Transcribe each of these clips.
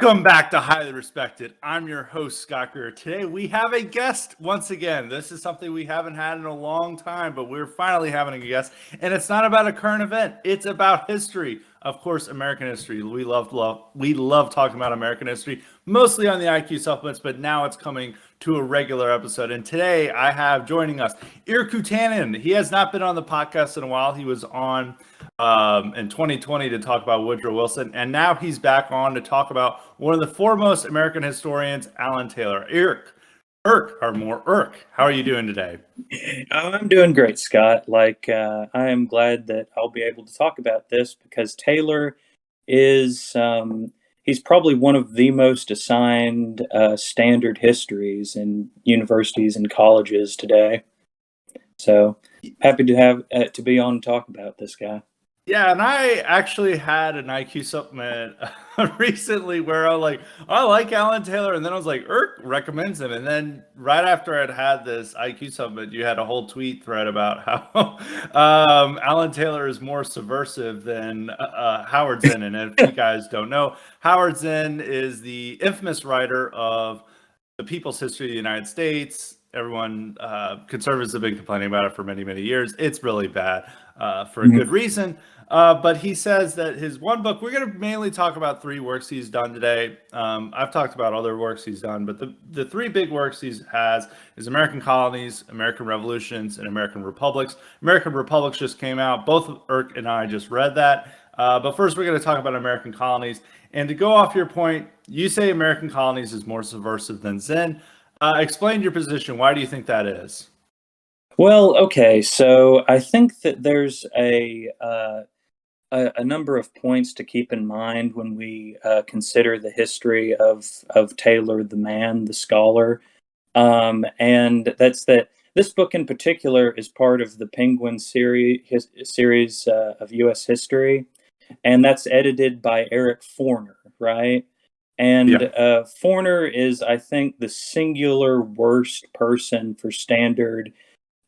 Welcome back to Highly Respected. I'm your host, Scott Greer. Today we have a guest once again. This is something we haven't had in a long time, but we're finally having a guest. And it's not about a current event. It's about history. Of course, American history. We love talking about American history, mostly on the IQ supplements, but now it's coming to a regular episode. And today I have joining us Irkutyanin. He has not been on the podcast in a while. He was on in 2020 to talk about Woodrow Wilson, and now he's back on to talk about one of the foremost American historians, Alan Taylor. Irk, how are you doing today? Oh, I'm doing great, Scott. I am glad that I'll be able to talk about this because Taylor is, he's probably one of the most assigned standard histories in universities and colleges today. So happy to have to be on and talk about this guy. Yeah, and I actually had an IQ supplement recently where I was like, I like Alan Taylor, and then I was like, Irk recommends him, and then right after I'd had this IQ supplement, you had a whole tweet thread about how Alan Taylor is more subversive than Howard Zinn, and if you guys don't know, Howard Zinn is the infamous writer of The People's History of the United States. Everyone, conservatives have been complaining about it for many, many years. It's really bad for a good reason. But he says that his one book, we're going to mainly talk about three works he's done today. I've talked about other works he's done, but the three big works he has is American Colonies, American Revolutions, and American Republics. American Republics just came out. Both Irk and I just read that. But first, we're going to talk about American Colonies. And to go off your point, you say American Colonies is more subversive than Zinn. Explain your position. Why do you think that is? Well, okay, so I think that there's a number of points to keep in mind when we consider the history of Taylor, the man, the scholar, and that's that this book in particular is part of the Penguin series of U.S. history, and that's edited by Eric Forner, right? And Forner is, I think, the singular worst person for standard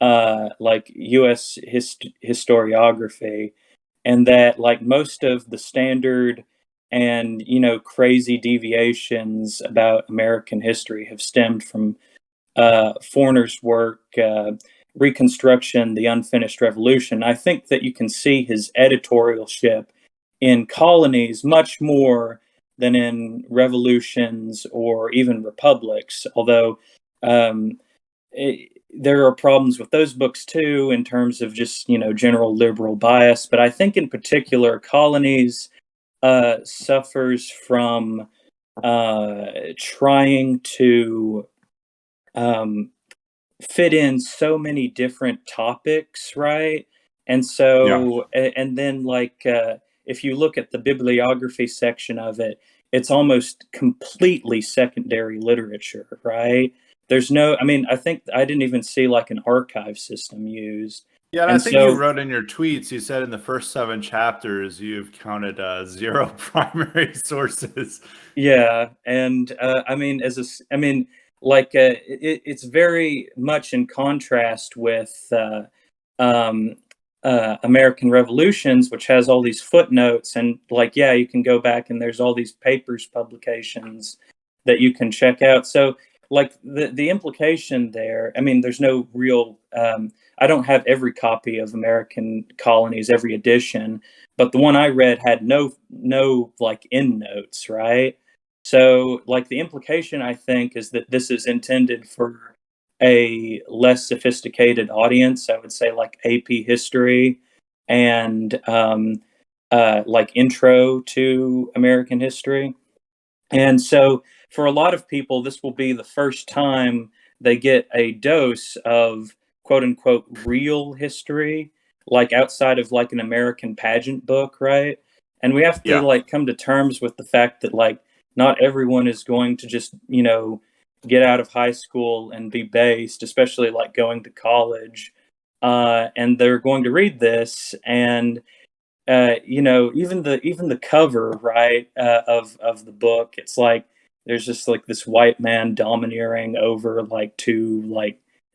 U.S. historiography, and that most of the standard and crazy deviations about American history have stemmed from Forner's work, Reconstruction, the Unfinished Revolution. I think that you can see his editorialship in Colonies much more than in Revolutions or even Republics, although there are problems with those books too in terms of just general liberal bias. But I think in particular Colonies suffers from trying to fit in so many different topics, right? And so and then if you look at the bibliography section of it, it's almost completely secondary literature, right? There's no, I think I didn't even see an archive system used. Yeah, and I think you wrote in your tweets, you said in the first 7 chapters, you've counted 0 primary sources. Yeah. And it's very much in contrast with American Revolutions, which has all these footnotes, and you can go back and there's all these papers publications that you can check out. So the implication there, there's no real, I don't have every copy of American Colonies, every edition, but the one I read had no endnotes, right? So the implication, I think, is that this is intended for a less sophisticated audience. I would say AP history and intro to American history. And so for a lot of people, this will be the first time they get a dose of quote unquote real history, outside of an American pageant book, right? And we have to come to terms with the fact that not everyone is going to just, get out of high school and be based, especially going to college. And they're going to read this, and even the cover, right, of the book, it's there's just this white man domineering over two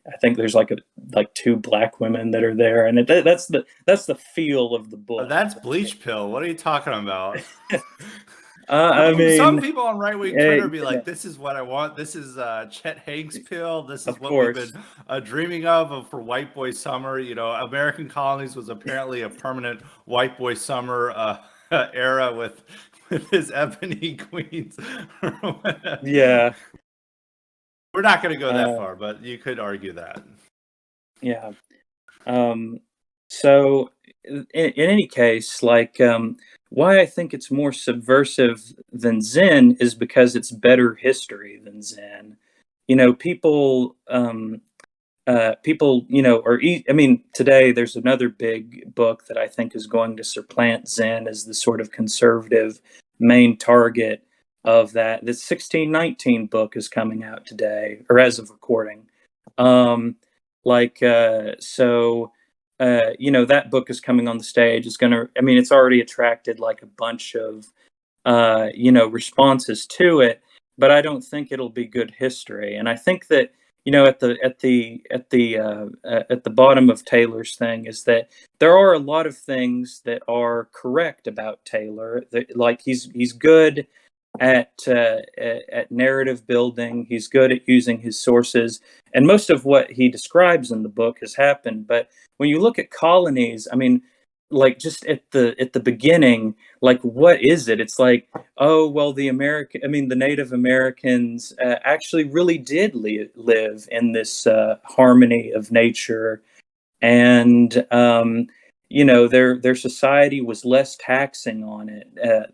I think there's 2 black women that are there, and that's the feel of the book. That's Bleach Pill. What are you talking about? I Some mean, people on right wing Twitter be like, "This is what I want. This is Chet Hanks pill. This is of what we've been course. dreaming of for White Boy Summer." You know, American Colonies was apparently a permanent White Boy Summer era with his ebony queens. Or whatever. Yeah. We're not going to go that Uh, far, but you could argue that. yeah. So, in any case, like, why I think it's more subversive than Zen is because it's better history than Zen. You know, people, I mean, today there's another big book that I think is going to supplant Zen as the sort of conservative main target of that. The 1619 book is coming out today, or as of recording. Um, that book is coming on the stage. It's I mean, it's already attracted like a bunch of, responses to it, but I don't think it'll be good history. And I think that, at the bottom of Taylor's thing is that there are a lot of things that are correct about Taylor. Like he's good at narrative building. He's good at using his sources, and most of what he describes in the book has happened. But when you look at colonies, I mean, like just at the beginning, like what is it? It's like, oh well, the Native Americans actually really did live in this harmony of nature, and their society was less taxing on it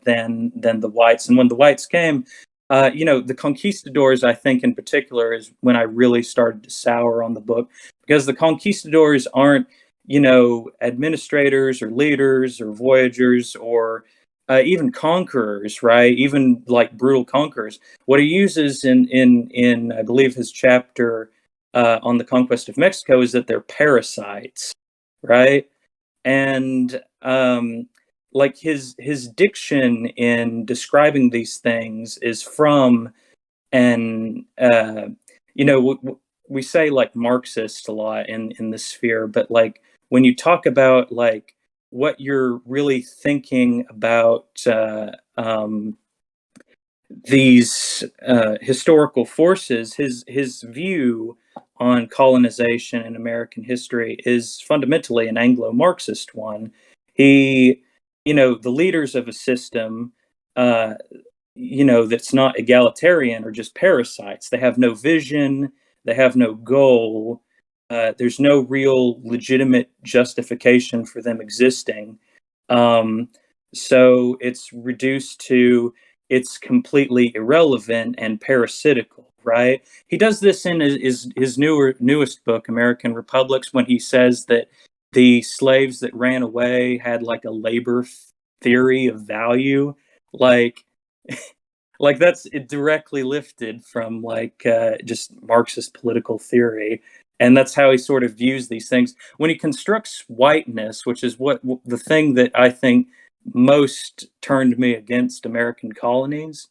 than the whites. And when the whites came, the conquistadors, I think in particular, is when I really started to sour on the book, because the conquistadors aren't administrators or leaders or voyagers or even conquerors, right? Even like brutal conquerors. What he uses in I believe his chapter on the conquest of Mexico is that they're parasites, right? And like his diction in describing these things is from an we say like Marxist a lot in the sphere, but like when you talk about like what you're really thinking about these historical forces, his view on colonization in American history is fundamentally an Anglo-Marxist one. He, the leaders of a system, that's not egalitarian are just parasites. They have no vision. They have no goal. There's no real legitimate justification for them existing. Um, so it's reduced to it's completely irrelevant and parasitical, right? He does this in his newest book, American Republics, when he says that the slaves that ran away had like a labor theory of value, like like that's directly lifted from like just Marxist political theory, and that's how he sort of views these things when he constructs whiteness, which is what the thing that I think most turned me against American colonies.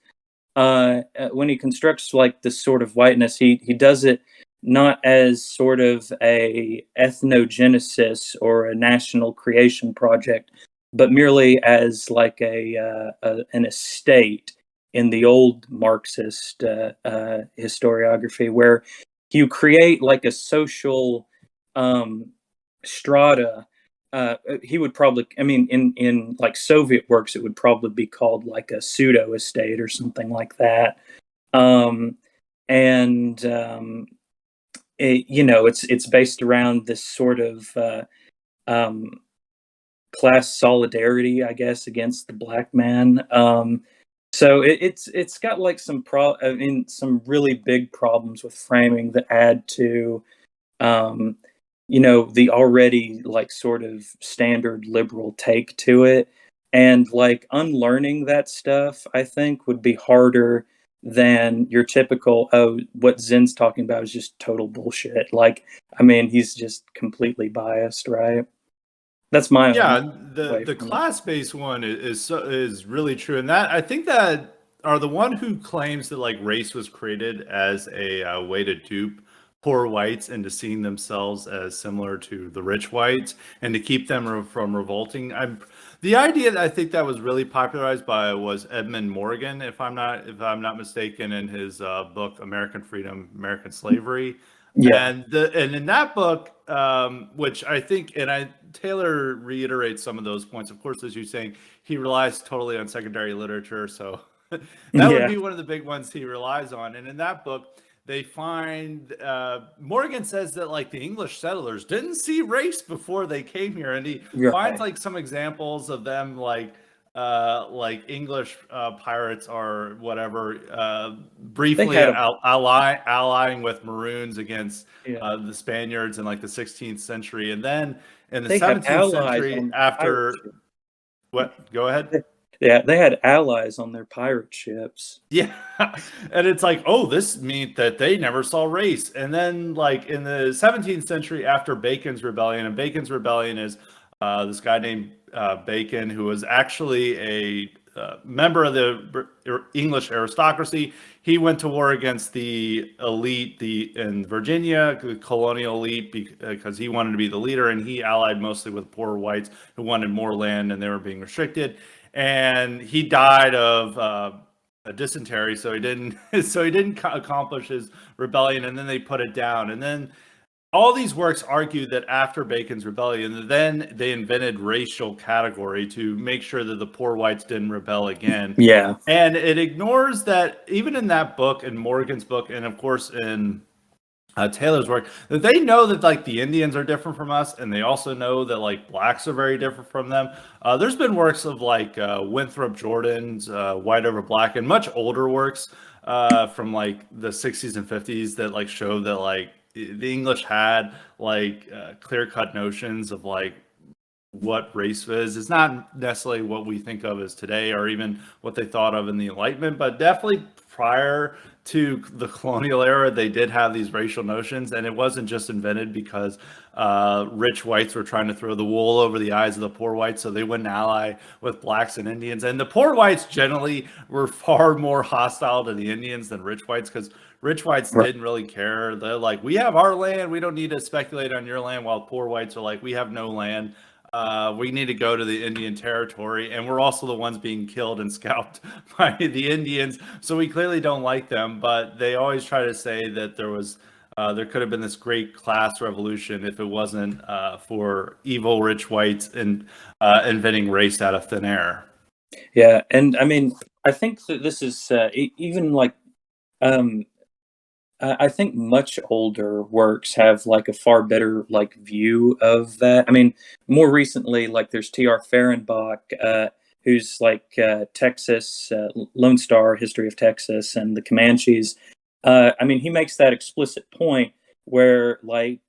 When he constructs like this sort of whiteness, he does it not as sort of a ethnogenesis or a national creation project, but merely as like an estate in the old Marxist historiography, where you create like a social um, strata. He would probably, I mean, in like Soviet works, it would probably be called like a pseudo estate or something like that. Um, and it's based around this sort of um, class solidarity, I guess, against the black man. So it's got like I mean, some really big problems with framing that add to um, the already like sort of standard liberal take to it. And like unlearning that stuff, I think would be harder than your typical, oh, what Zen's talking about is just total bullshit. Like, I mean, he's just completely biased, right? That's my own Yeah, way the from it. class based one is really true, and that I think that are the one who claims that like race was created as a way to dupe poor whites into seeing themselves as similar to the rich whites and to keep them from revolting. The idea that I think that was really popularized by was Edmund Morgan, if I'm not mistaken, in his book American Freedom, American Slavery, Yeah, and in that book, which I think, and I Taylor reiterates some of those points. Of course, as you're saying, he relies totally on secondary literature, so that would yeah, be one of the big ones he relies on. And in that book, they find Morgan says that like the English settlers didn't see race before they came here, and he you're finds right. like some examples of them like English pirates or whatever They briefly had a allying with Maroons against yeah. the Spaniards in like the 16th century, and then in the They had 17th allies century on their pirate after ships. what? Go ahead. Yeah, they had allies on their pirate ships. Yeah. And it's like, oh, this meant that they never saw race. And then, like, in the 17th century, after Bacon's Rebellion, and Bacon's Rebellion is this guy named Bacon, who was actually a member of the English aristocracy. He went to war against the elite in Virginia, the colonial elite, because he wanted to be the leader, and he allied mostly with poor whites who wanted more land and they were being restricted. And he died of a dysentery, so he didn't accomplish his rebellion, and then they put it down. And then all these works argue that after Bacon's rebellion, then they invented racial category to make sure that the poor whites didn't rebel again. Yeah, And it ignores that even in that book, in Morgan's book, and of course in Taylor's work, that they know that like the Indians are different from us, and they also know that like blacks are very different from them. There's been works of like Winthrop Jordan's White Over Black, and much older works from like the 60s and 50s that like show that like the English had like clear cut notions of like what race is. It's not necessarily what we think of as today or even what they thought of in the Enlightenment, but definitely prior to the colonial era, they did have these racial notions, and it wasn't just invented because rich whites were trying to throw the wool over the eyes of the poor whites, so they wouldn't ally with blacks and Indians. And the poor whites generally were far more hostile to the Indians than rich whites because rich whites right. didn't really care. They're like, we have our land, we don't need to speculate on your land, while poor whites are like, we have no land. We need to go to the Indian territory, and we're also the ones being killed and scalped by the Indians. So we clearly don't like them. But they always try to say that there could have been this great class revolution if it wasn't for evil rich whites and inventing race out of thin air. Yeah, and I mean, I think that this is even like um, I think much older works have like a far better like view of that. I mean, more recently, like there's T.R. Fehrenbach, who's like Texas Lone Star History of Texas and the Comanches. I mean, he makes that explicit point where like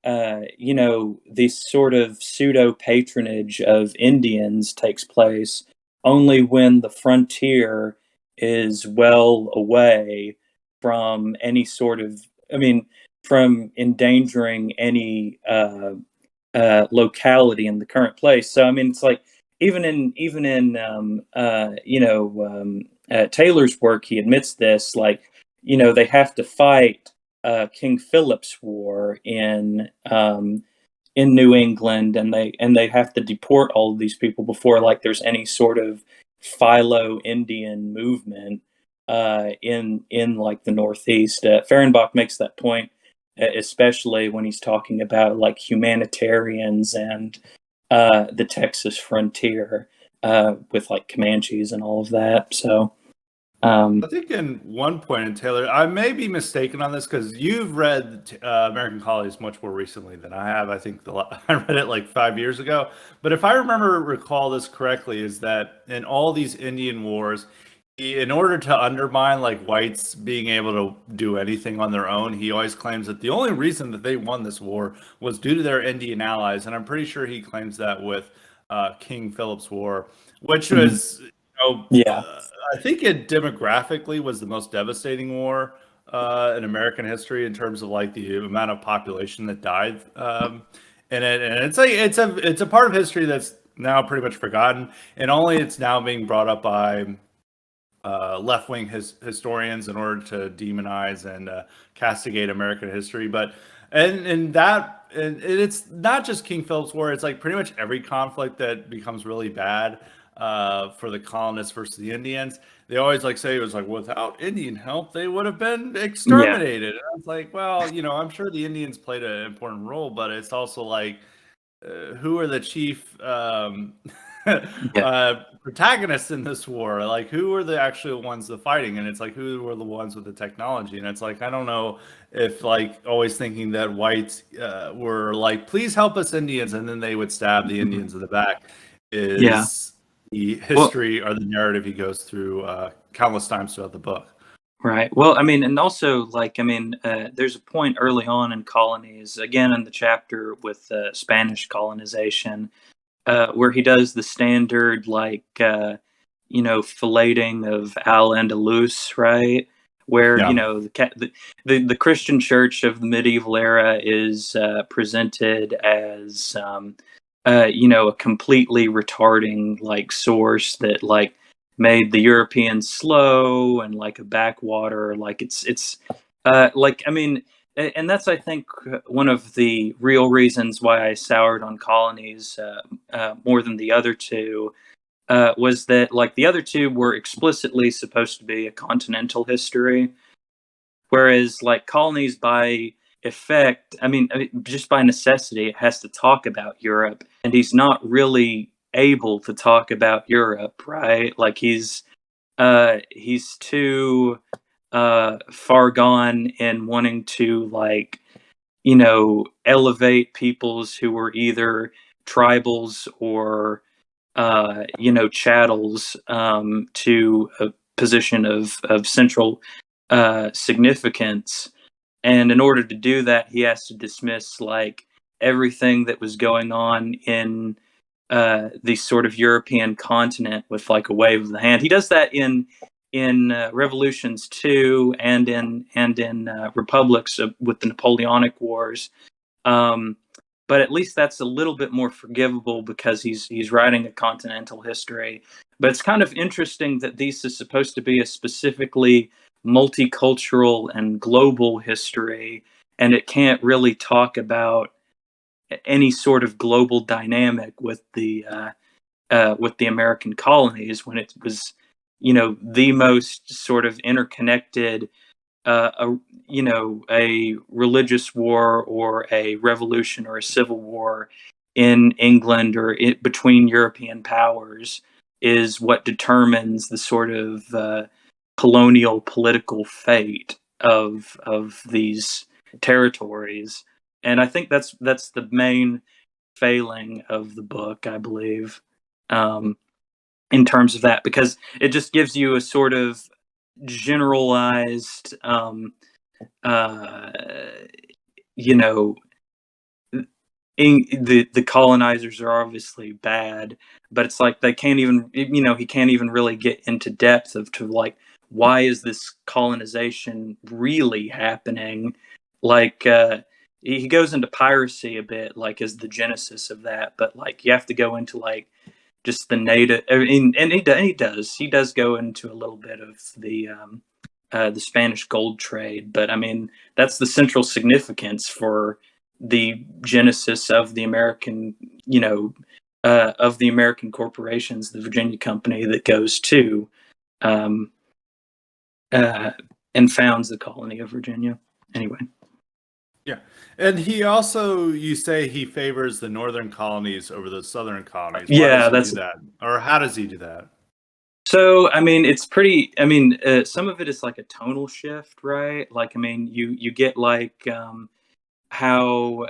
this sort of pseudo patronage of Indians takes place only when the frontier is well away from any sort of, I mean, from endangering any locality in the current place. So I mean, it's like even in Taylor's work, he admits this. Like, they have to fight King Philip's War in New England, and they have to deport all of these people before like there's any sort of Philo Indian movement in like the Northeast. Fehrenbach makes that point, especially when he's talking about like humanitarians and the Texas frontier with like Comanches and all of that. So, I think in one point in Taylor, I may be mistaken on this because you've read American Colonies much more recently than I have. I think I read it like 5 years ago. But if I recall this correctly, is that in all these Indian wars, in order to undermine like whites being able to do anything on their own, he always claims that the only reason that they won this war was due to their Indian allies, and I'm pretty sure he claims that with King Philip's War, which mhm. was know, Yeah, I think it demographically was the most devastating war in American history in terms of like the amount of population that died in it, and it's a part of history that's now pretty much forgotten, and only it's now being brought up by left-wing historians in order to demonize and castigate American history. But And it's not just King Philip's War. It's like pretty much every conflict that becomes really bad for the colonists versus the Indians. They always like say it was like without Indian help, they would have been Yeah. exterminated. And I was like, well, I'm sure the Indians played an important role, but it's also like who are the chief Yeah. protagonists in this war? Like, who are the actual ones that fighting? And it's like, who were the ones with the technology? And it's like, I don't know if like always thinking that whites were like, please help us Indians, and then they would stab the Mhm. Indians in the back Yeah. is the Well, history or the narrative he goes through countless times throughout the book. right. Well, I mean, and also, like, I mean, there's a point early on in colonies, again in the chapter with Spanish colonization, where he does the standard, like, filleting of Al Andalus, right? Where Yeah. the Christian Church of the medieval era is presented as a completely retarding like source that like made the Europeans slow and like a backwater. Like it's like I mean, and that's I think one of the real reasons why I soured on colonies more than the other two was that like the other two were explicitly supposed to be a continental history, whereas like colonies by effect, I mean just by necessity, it has to talk about Europe, and he's not really able to talk about Europe, right? Like he's too far gone in wanting to like elevate peoples who were either tribals or chattels to a position of central significance. And in order to do that, he has to dismiss like everything that was going on in the sort of European continent with like a wave of the hand. He does that in Revolutions 2 and in Republics with the Napoleonic Wars. Um, but at least that's a little bit more forgivable because he's writing a continental history. But it's kind of interesting that this is supposed to be a specifically multicultural and global history, and it can't really talk about any sort of global dynamic with the American colonies when it was, the most sort of interconnected a religious war or a revolution or a civil war in England or between European powers is what determines the sort of colonial political fate of these territories. And I think that's the main failing of the book, I believe, um, in terms of that, because it just gives you a sort of generalized uh, you know the colonizers are obviously bad, but it's like they can't even he can't even really get into depth of to like why is this colonization really happening. Like he goes into piracy a bit like as the genesis of that, but like you have to go into like just the native. I mean, and he does go into a little bit of the Spanish gold trade, but I mean that's the central significance for the genesis of the American, of the American corporations, the Virginia Company that goes to um, uh, and founds the colony of Virginia. Anyway, Yeah. And he also, you say he favors the northern colonies over the southern colonies. Why does yeah, he do that's that? Or how does he do that? so. I mean, it's pretty. I mean, some of it is like a tonal shift, right? Like, I mean, you get like how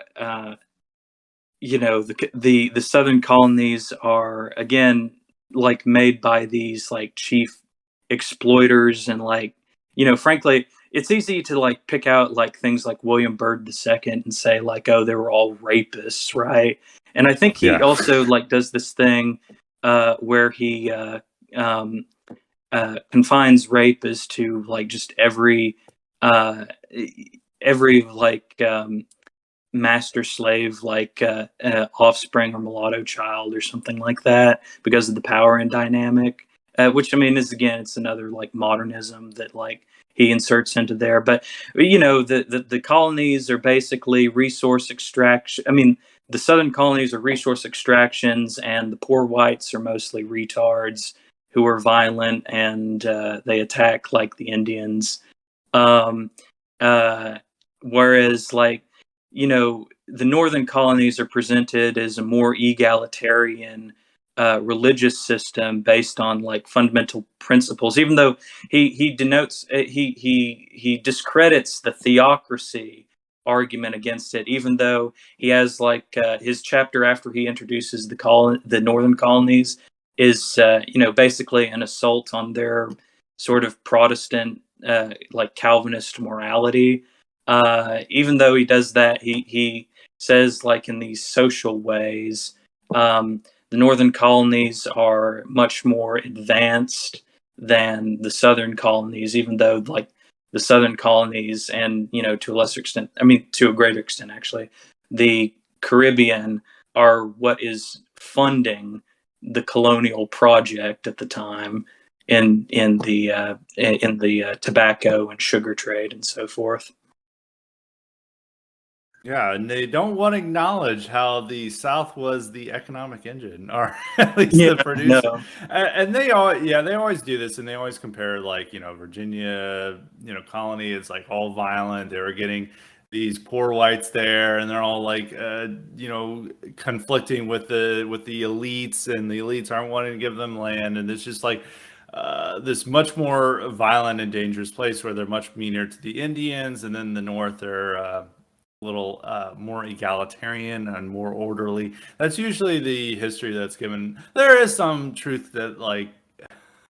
the southern colonies are again like made by these like chief exploiters and like frankly it's easy to like pick out like things like William Byrd II and say like oh they were all rapists, right? And I think he Yeah. also like does this thing where he um, confines rape as to like just uh, every like master slave like offspring or mulatto child or something like that because of the power and dynamic, which I mean is again it's another like modernism that like he inserts into there. But the colonies are basically resource extraction. I mean, the southern colonies are resource extractions, and the poor whites are mostly retards who are violent, and they attack like the Indians. Um, uh, Whereas, like, the northern colonies are presented as a more egalitarian religious system based on like fundamental principles. Even though he denotes he discredits the theocracy argument against it, even though he has like his chapter after he introduces the northern colonies is basically an assault on their sort of Protestant like Calvinist morality. Even though he does that, he says like in these social ways, the northern colonies are much more advanced than the southern colonies, even though like the southern colonies and to a lesser extent, I mean to a greater extent actually, the Caribbean are what is funding the colonial project at the time in the tobacco and sugar trade and so forth. Yeah, and they don't want to acknowledge how the South was the economic engine, or at least Yeah, the producer. no, And they all, yeah, they always do this, and they always compare, like, Virginia, colony is like all violent. They were getting these poor whites there, and they're all like, conflicting with the elites, and the elites aren't wanting to give them land, and it's just like this much more violent and dangerous place where they're much meaner to the Indians, and then the North are little more egalitarian and more orderly. That's usually the history that's given. There is some truth that, like,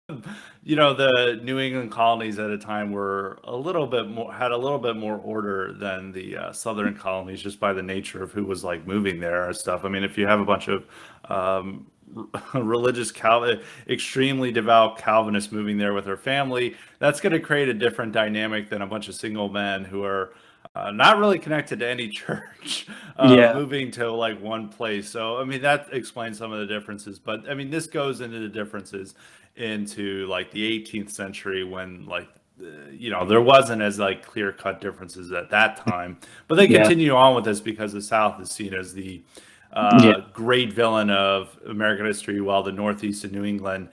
the New England colonies at a time were a little bit more, had a little bit more order than the southern colonies, just by the nature of who was like moving there and stuff. I mean, if you have a bunch of religious extremely devout Calvinists moving there with their family, that's going to create a different dynamic than a bunch of single men who are not really connected to any church, yeah, moving to like one place. So, I mean, that explains some of the differences. But I mean, this goes into the differences into like the 18th century, when like there wasn't as like clear cut differences at that time. But they yeah, continue on with this because the South is seen as the yeah, great villain of American history, while the Northeast and New England,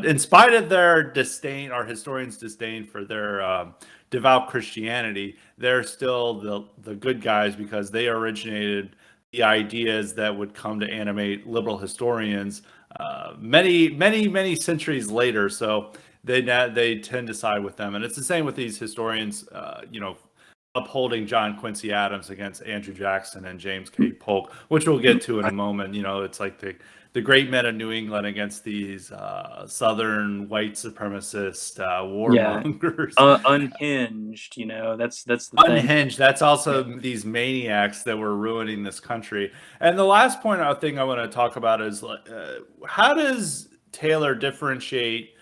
in spite of their disdain, our historians' disdain for their devout Christianity, they're still the good guys, because they originated the ideas that would come to animate liberal historians many centuries later. So they tend to side with them, and it's the same with these historians. Upholding John Quincy Adams against Andrew Jackson and James K. Polk, which we'll get to in a moment. It's like the great men of New England against these Southern white supremacist yeah. warmongers. Unhinged, that's the thing. Unhinged. That's also these maniacs that were ruining this country. And the last thing I want to talk about is how does Taylor differentiate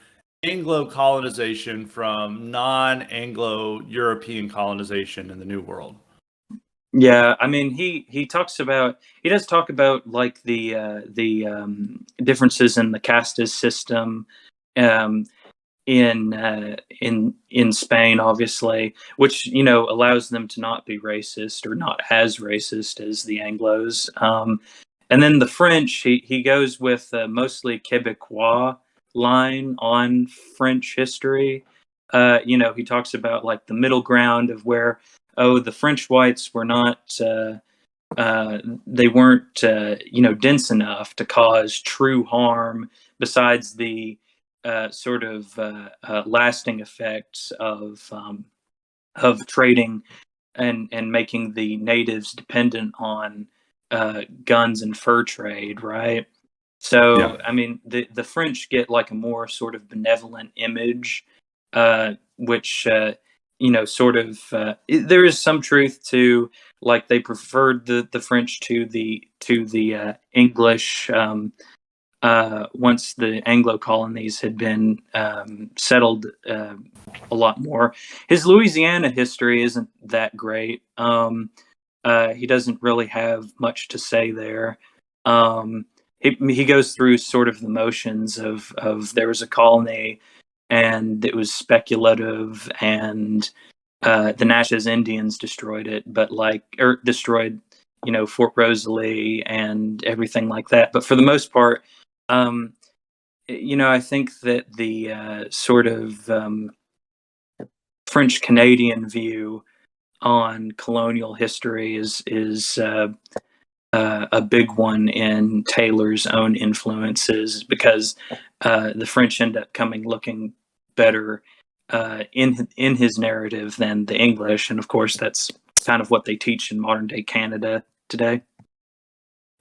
Anglo colonization from non-Anglo European colonization in the New World? Yeah, I mean, he does talk about like the differences in the castas system, um, in Spain, obviously, which allows them to not be racist or not as racist as the Anglos. And then the French, he goes with mostly Quebecois line on French history. He talks about like the middle ground of where, oh, the French whites were not. They weren't, dense enough to cause true harm, besides the sort of lasting effects of trading and making the natives dependent on guns and fur trade, right? Yeah. So, I mean, the French get like a more sort of benevolent image, which sort of there is some truth to, like, they preferred the French to the English once the Anglo colonies had been settled a lot more. His Louisiana history isn't that great. He doesn't really have much to say there. He goes through sort of the motions of there was a colony and it was speculative, and the Natchez Indians destroyed it, but destroyed, Fort Rosalie and everything like that. But for the most part, um, I think that the sort of French Canadian view on colonial history is a big one in Taylor's own influences, because the French end up looking better in his narrative than the English, and of course that's kind of what they teach in modern day Canada today.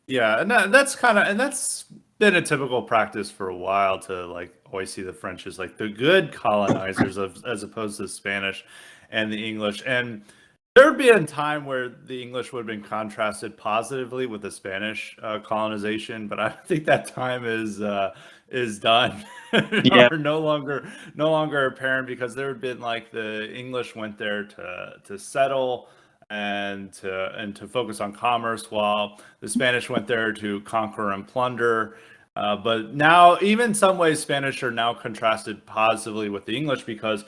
Yeah, and that's been a typical practice for a while, to like always see the French as like the good colonizers as opposed to the Spanish and the English. And there would be a time where the English would have been contrasted positively with the Spanish colonization, but I think that time is done, Yeah, or no longer apparent, because there had been like the English went there to settle and to focus on commerce, while the Spanish went there to conquer and plunder. But now, even in some ways, Spanish are now contrasted positively with the English, because,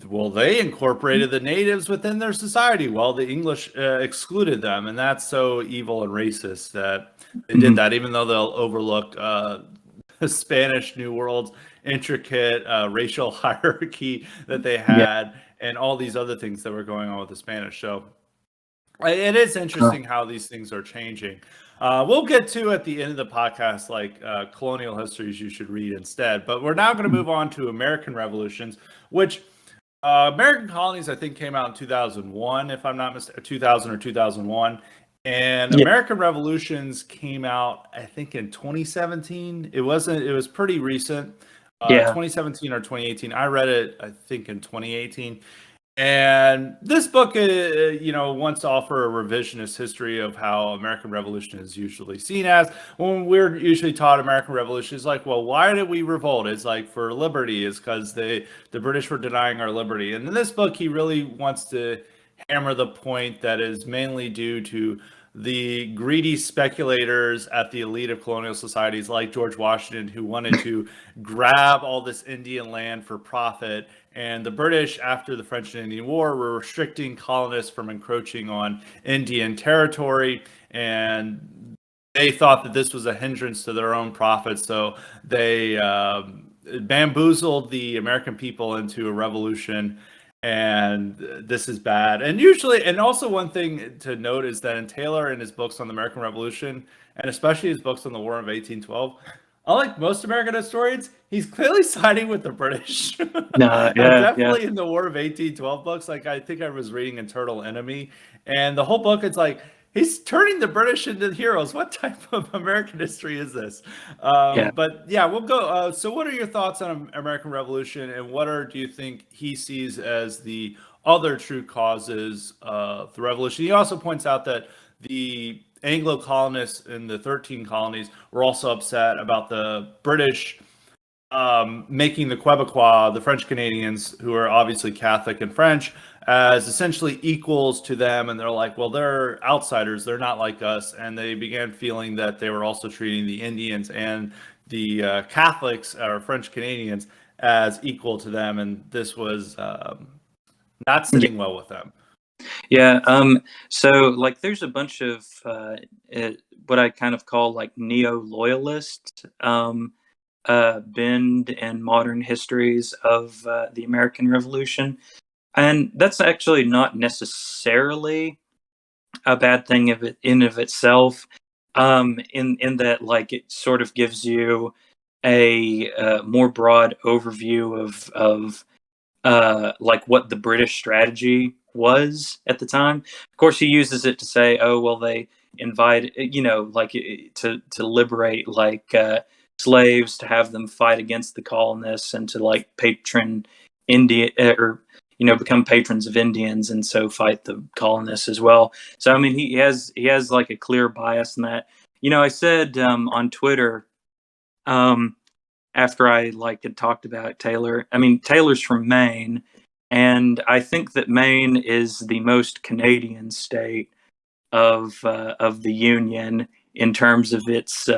well, they incorporated the natives within their society while the English excluded them, and that's so evil and racist that they did that. Even though they'll overlook the Spanish New World's intricate racial hierarchy that they yeah, had, and all these other things that were going on with the Spanish. So it is interesting how these things are changing. We'll get to at the end of the podcast, like colonial histories you should read instead. But we're now going to move on to American revolutions, which American colonies, I think, came out in 2001, if I'm not mistaken, 2000 or 2001. And yeah, American revolutions came out, I think, in 2017. It wasn't. It was pretty recent, yeah, 2017 or 2018. I read it, I think, in 2018. And this book, wants to offer a revisionist history of how American Revolution is usually seen as. When we're usually taught American Revolution, is like, well, why did we revolt? It's like for liberty. It's because the British were denying our liberty. And in this book, he really wants to hammer the point that is mainly due to the greedy speculators at the elite of colonial societies, like George Washington, who wanted to grab all this Indian land for profit. And the British, after the French and Indian War, were restricting colonists from encroaching on Indian territory. And they thought that this was a hindrance to their own profits. So they bamboozled the American people into a revolution. And this is bad. And usually, and also one thing to note is that in Taylor, in his books on the American Revolution, and especially his books on the War of 1812, unlike most American historians, he's clearly siding with the British. no, yeah, yeah, Definitely in the War of 1812 books. Like, I think I was reading Internal Enemy, and the whole book, it's like he's turning the British into heroes. What type of American history is this? yeah. But yeah, we'll go. So, what are your thoughts on American Revolution, and do you think he sees as the other true causes of the revolution? He also points out that the Anglo colonists in the 13 colonies were also upset about the British making the Quebecois, the French Canadians, who are obviously Catholic and French, as essentially equals to them. And they're like, well, they're outsiders. They're not like us. And they began feeling that they were also treating the Indians and the Catholics, or French Canadians, as equal to them. And this was not sitting well with them. Yeah. So like there's a bunch of what I kind of call like neo-loyalist bend in modern histories of the American Revolution. And that's actually not necessarily a bad thing of it in of itself. In that, like, it sort of gives you a more broad overview of like what the British strategy was at the time. Of course, he uses it to say, "Oh, well, they invite, like to liberate like slaves, to have them fight against the colonists, and to like patron India or become patrons of Indians, and so fight the colonists as well." So, I mean, he has like a clear bias in that. I said on Twitter. After I like had talked about Taylor. I mean, Taylor's from Maine, and I think that Maine is the most Canadian state of the Union in terms of its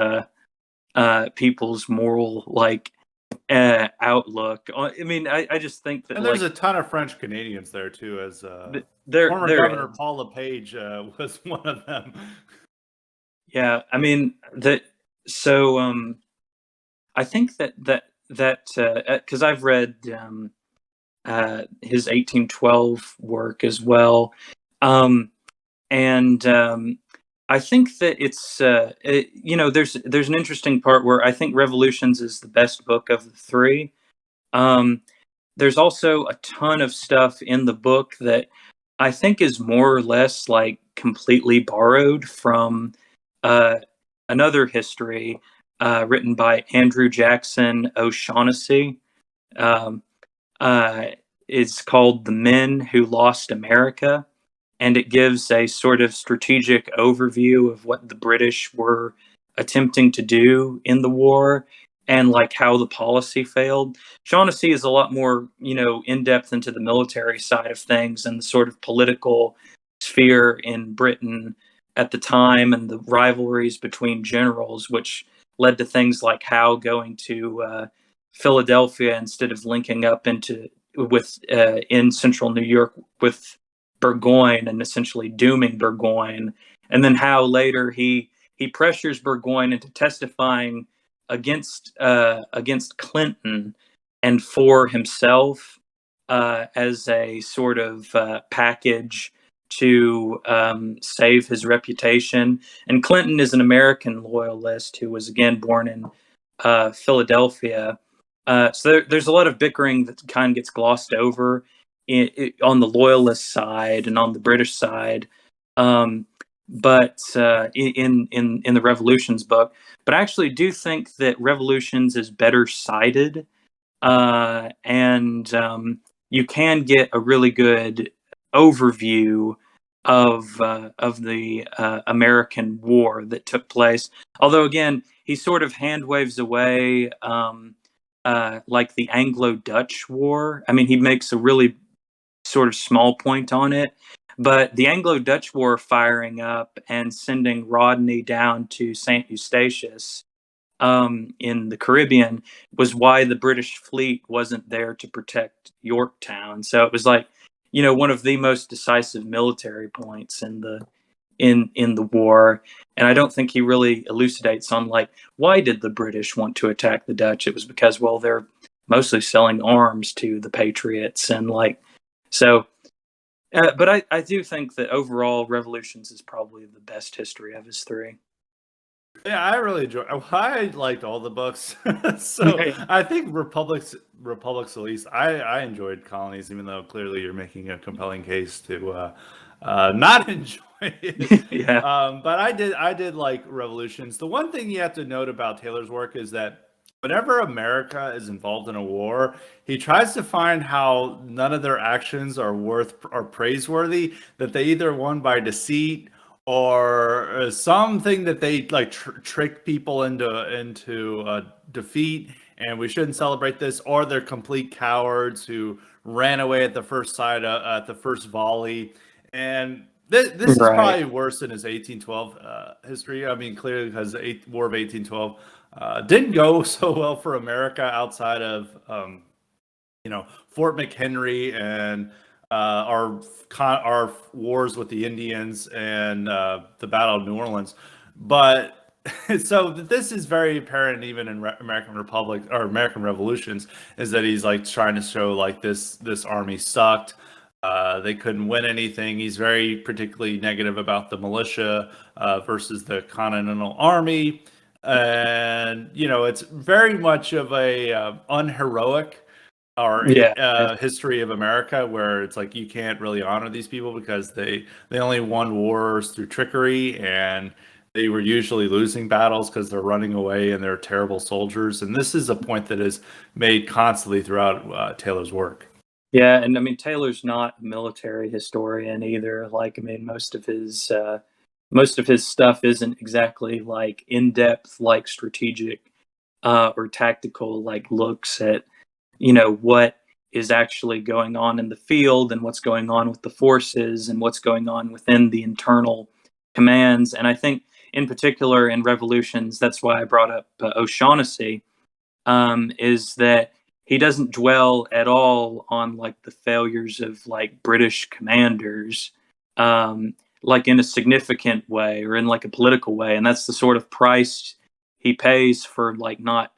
people's moral like outlook. I mean, I just think that And there's like a ton of French Canadians there too, as former there Governor is. Paul LePage was one of them. Yeah, I mean that. So I think that because I've read his 1812 work as well, um, and I think that there's an interesting part where I think Revolutions is the best book of the three. Um, there's also a ton of stuff in the book that I think is more or less like completely borrowed from uh, another history written by Andrew Jackson O'Shaughnessy. Um, uh, it's called The Men Who Lost America, and it gives a sort of strategic overview of what the British were attempting to do in the war and like how the policy failed. Shaughnessy is a lot more, in depth into the military side of things and the sort of political sphere in Britain at the time and the rivalries between generals, which led to things like Howe going to Philadelphia instead of linking up into with in central New York with Burgoyne and essentially dooming Burgoyne. And then how later he pressures Burgoyne into testifying against Clinton and for himself as a sort of package to save his reputation. And Clinton is an American loyalist who was again born in Philadelphia. So there's a lot of bickering that kind of gets glossed over on the loyalist side and on the British side, um, but in the Revolutions book. But I actually do think that Revolutions is better cited, and you can get a really good overview of the American War that took place. Although again, he sort of hand waves away like the Anglo-Dutch War. I mean, he makes a really sort of small point on it, but the Anglo-Dutch War firing up and sending Rodney down to Saint Eustatius in the Caribbean was why the British fleet wasn't there to protect Yorktown. So it was like, one of the most decisive military points in the war. And I don't think he really elucidates on like why did the British want to attack the Dutch? It was because they're mostly selling arms to the Patriots and like so. But I do think that overall Revolutions is probably the best history of his three. Yeah, I really enjoy. I liked all the books, so I think Republics at least. I enjoyed Colonies, even though clearly you're making a compelling case to not enjoy it. Yeah. But I did like Revolutions. The one thing you have to note about Taylor's work is that whenever America is involved in a war, he tries to find how none of their actions are praiseworthy. That they either won by deceit or something that they like trick people into defeat, and we shouldn't celebrate this, or they're complete cowards who ran away at the first sight at the first volley. And this is Right. probably worse than his 1812 history. I mean, clearly because the War of 1812 didn't go so well for America outside of Fort McHenry and our wars with the Indians and the Battle of New Orleans. But so this is very apparent even in American Republic or American Revolutions, is that he's like trying to show like this army sucked. They couldn't win anything. He's very particularly negative about the militia versus the Continental Army, and it's very much of a unheroic our Yeah. history of America, where it's like you can't really honor these people because they only won wars through trickery, and they were usually losing battles because they're running away and they're terrible soldiers. And this is a point that is made constantly throughout Taylor's work. Yeah, and I mean Taylor's not a military historian either. Like, I mean, most of his stuff isn't exactly like in depth, like strategic or tactical, like looks at what is actually going on in the field and what's going on with the forces and what's going on within the internal commands. And I think, in particular, in revolutions, that's why I brought up O'Shaughnessy, is that he doesn't dwell at all on like the failures of like British commanders, like in a significant way or in like a political way, and that's the sort of price he pays for like not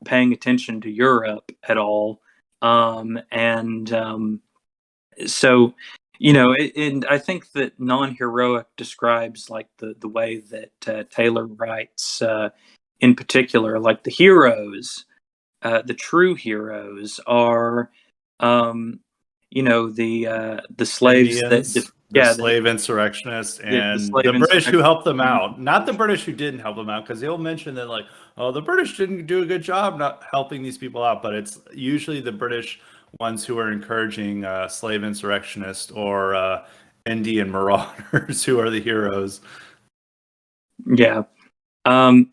paying attention to Europe at all. And so, and I think that non-heroic describes like the way that Taylor writes, in particular, like the heroes, the true heroes are, the slaves Indians, the yeah, slave insurrectionists, the and slave the British who helped them insurrection. out. Not the British who didn't help them out, because he'll mention that, like, oh, the British didn't do a good job not helping these people out, but it's usually the British ones who are encouraging slave insurrectionists or Indian marauders who are the heroes. Yeah. Um,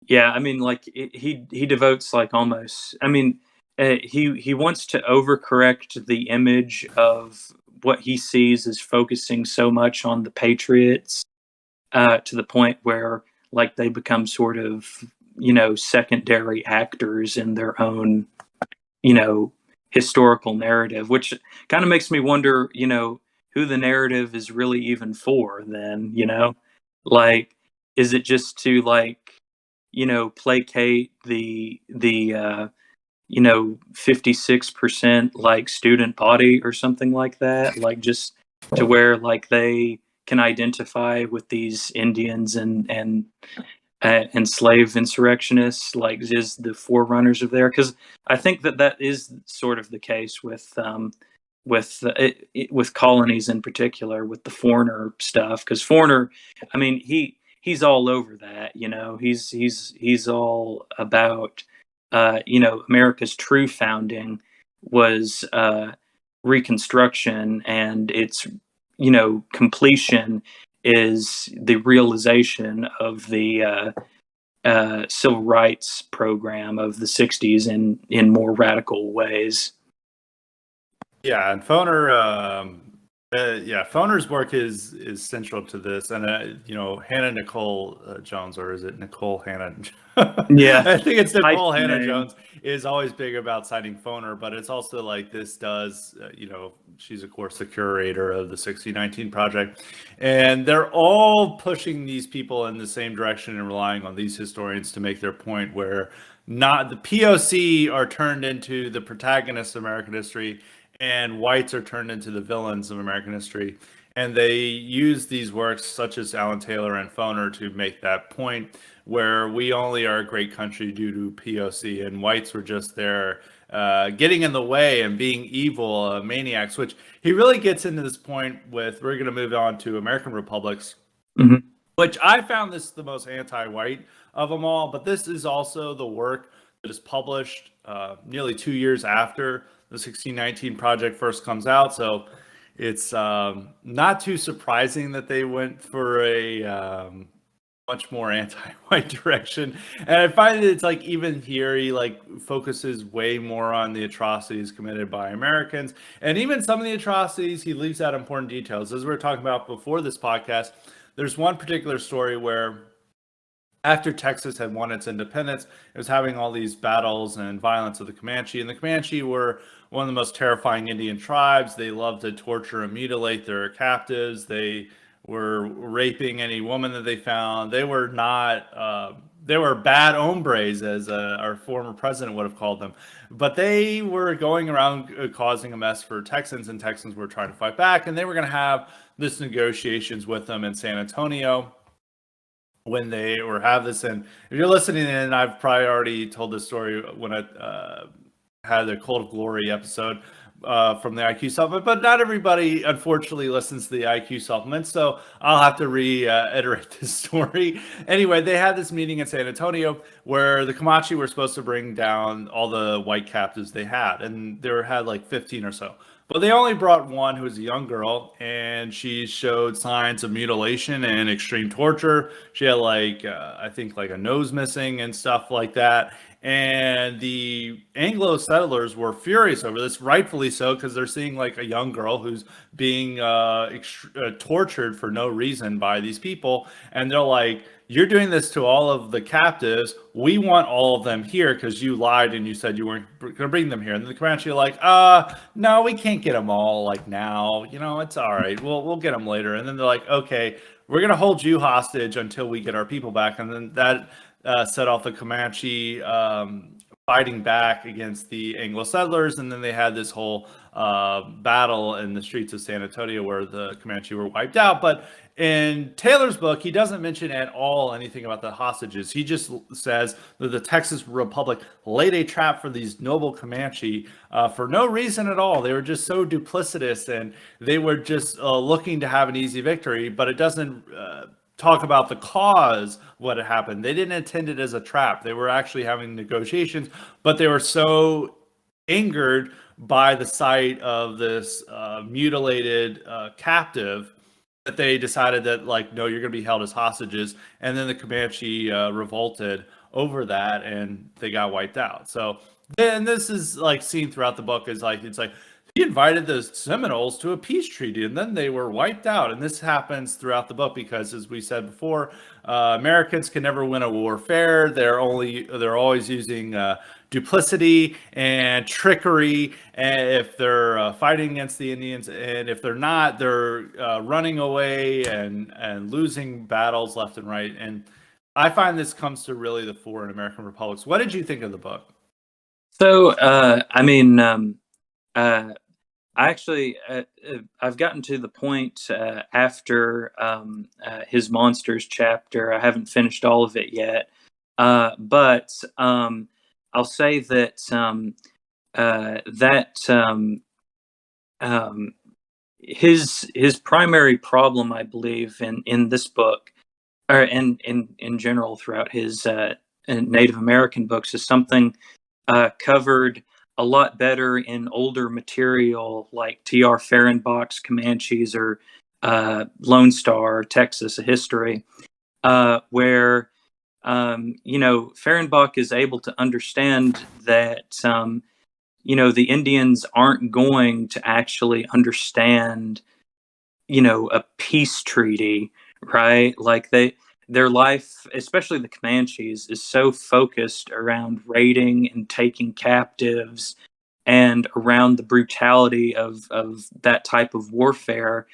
Yeah, I mean, like he devotes like almost. I mean, he wants to overcorrect the image of what he sees as focusing so much on the Patriots, to the point where like they become sort of secondary actors in their own you know historical narrative, which kind of makes me wonder who the narrative is really even for. Then like is it just to like placate the 56% like student body or something like that, like just to where like they can identify with these Indians and slave insurrectionists, like is the forerunners of there? Because I think that is sort of the case with colonies in particular, with the foreigner stuff. Because foreigner, I mean, he's all over that. He's all about America's true founding was Reconstruction, and its completion is the realization of the civil rights program of the 60s in more radical ways. Yeah, and Foner's work is central to this, and Hannah Nicole Jones, or is it Nicole Hannah? Yeah, I think it's Nicole hyphen Hannah name. Jones is always big about citing Foner, but it's also like this does, she's of course the curator of the 1619 project, and they're all pushing these people in the same direction and relying on these historians to make their point, where not the POC are turned into the protagonists of American history and whites are turned into the villains of American history. And they use these works such as Alan Taylor and Foner to make that point, where we only are a great country due to POC, and whites were just there getting in the way and being evil maniacs, which he really gets into this point with. We're going to move on to American republics, Mhm. which I found this the most anti-white of them all. But this is also the work that is published nearly 2 years after the 1619 project first comes out. So it's not too surprising that they went for a much more anti-white direction. And I find that it's like even here he like focuses way more on the atrocities committed by Americans, and even some of the atrocities he leaves out important details. As we were talking about before this podcast, there's one particular story where after Texas had won its independence, it was having all these battles and violence with the Comanche. And the Comanche were one of the most terrifying Indian tribes. They loved to torture and mutilate their captives. They were raping any woman that they found. They were not. They were bad hombres, as our former president would have called them. But they were going around causing a mess for Texans, and Texans were trying to fight back. And they were going to have this negotiations with them in San Antonio when they or have this. And if you're listening in, I've probably already told this story when I had the Cult of Glory episode from the IQ supplement, but not everybody unfortunately listens to the IQ supplement, so I'll have to reiterate this story. Anyway, they had this meeting in San Antonio where the Comanche were supposed to bring down all the white captives they had, and there had like 15 or so. But they only brought one, who was a young girl, and she showed signs of mutilation and extreme torture. She had like, I think like a nose missing and stuff like that. And the Anglo settlers were furious over this, rightfully so, because they're seeing like a young girl who's being tortured for no reason by these people. And they're like, you're doing this to all of the captives. We want all of them here because you lied and you said you weren't going to bring them here. And the Comanche are like, no, we can't get them all like now. You know, it's all right. We'll get them later. And then they're like, okay, we're going to hold you hostage until we get our people back. And then that set off the Comanche fighting back against the Anglo settlers, and then they had this whole battle in the streets of San Antonio where the Comanche were wiped out. But in Taylor's book, he doesn't mention at all anything about the hostages. He just says that the Texas Republic laid a trap for these noble Comanche for no reason at all. They were just so duplicitous, and they were just looking to have an easy victory. But it doesn't talk about the cause, what had happened. They didn't intend it as a trap. They were actually having negotiations, but they were so angered by the sight of this mutilated captive that they decided that, like, no, you're going to be held as hostages. And then the Comanche revolted over that, and they got wiped out. So then this is like seen throughout the book is like, it's like he invited the Seminoles to a peace treaty, and then they were wiped out. And this happens throughout the book because, as we said before, Americans can never win a warfare. They're always using duplicity and trickery. And if they're fighting against the Indians, and if they're not, they're running away and losing battles left and right. And I find this comes to really the fore in American republics. What did you think of the book? So, I actually, I've gotten to the point after his monsters chapter. I haven't finished all of it yet, but I'll say that his primary problem, I believe, in this book, or in general throughout his Native American books, is something covered a lot better in older material like T.R. Fehrenbach's Comanches or Lone Star, Texas, a History, where, Fehrenbach is able to understand that, the Indians aren't going to actually understand, a peace treaty, right? Like their life, especially the Comanches, is so focused around raiding and taking captives and around the brutality of that type of warfare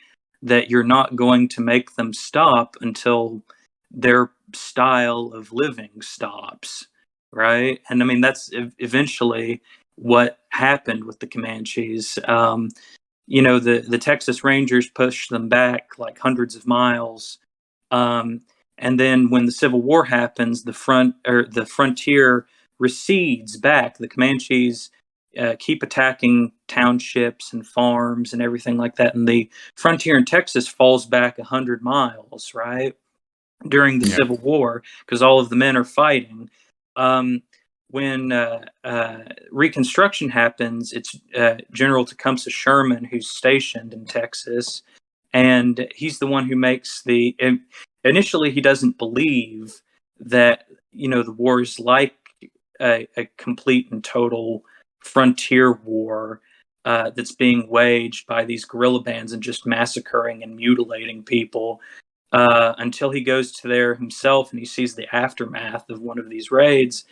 that you're not going to make them stop until their style of living stops, right? And I mean, that's eventually what happened with the Comanches. The Texas Rangers pushed them back like hundreds of miles. And then when the Civil War happens, the frontier recedes back. The Comanches keep attacking townships and farms and everything like that, and the frontier in Texas falls back 100 miles, right, during the Civil War, because all of the men are fighting. When Reconstruction happens, it's General Tecumseh Sherman who's stationed in Texas, and he's the one who makes initially he doesn't believe that the war is like a complete and total frontier war that's being waged by these guerrilla bands and just massacring and mutilating people, until he goes to there himself and he sees the aftermath of one of these raids.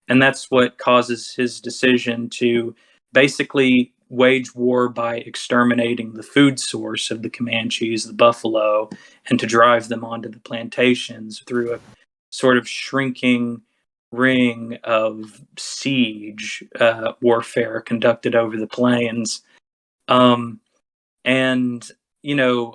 And that's what causes his decision to basically wage war by exterminating the food source of the Comanches, the buffalo, and to drive them onto the plantations through a sort of shrinking ring of siege warfare conducted over the plains. And,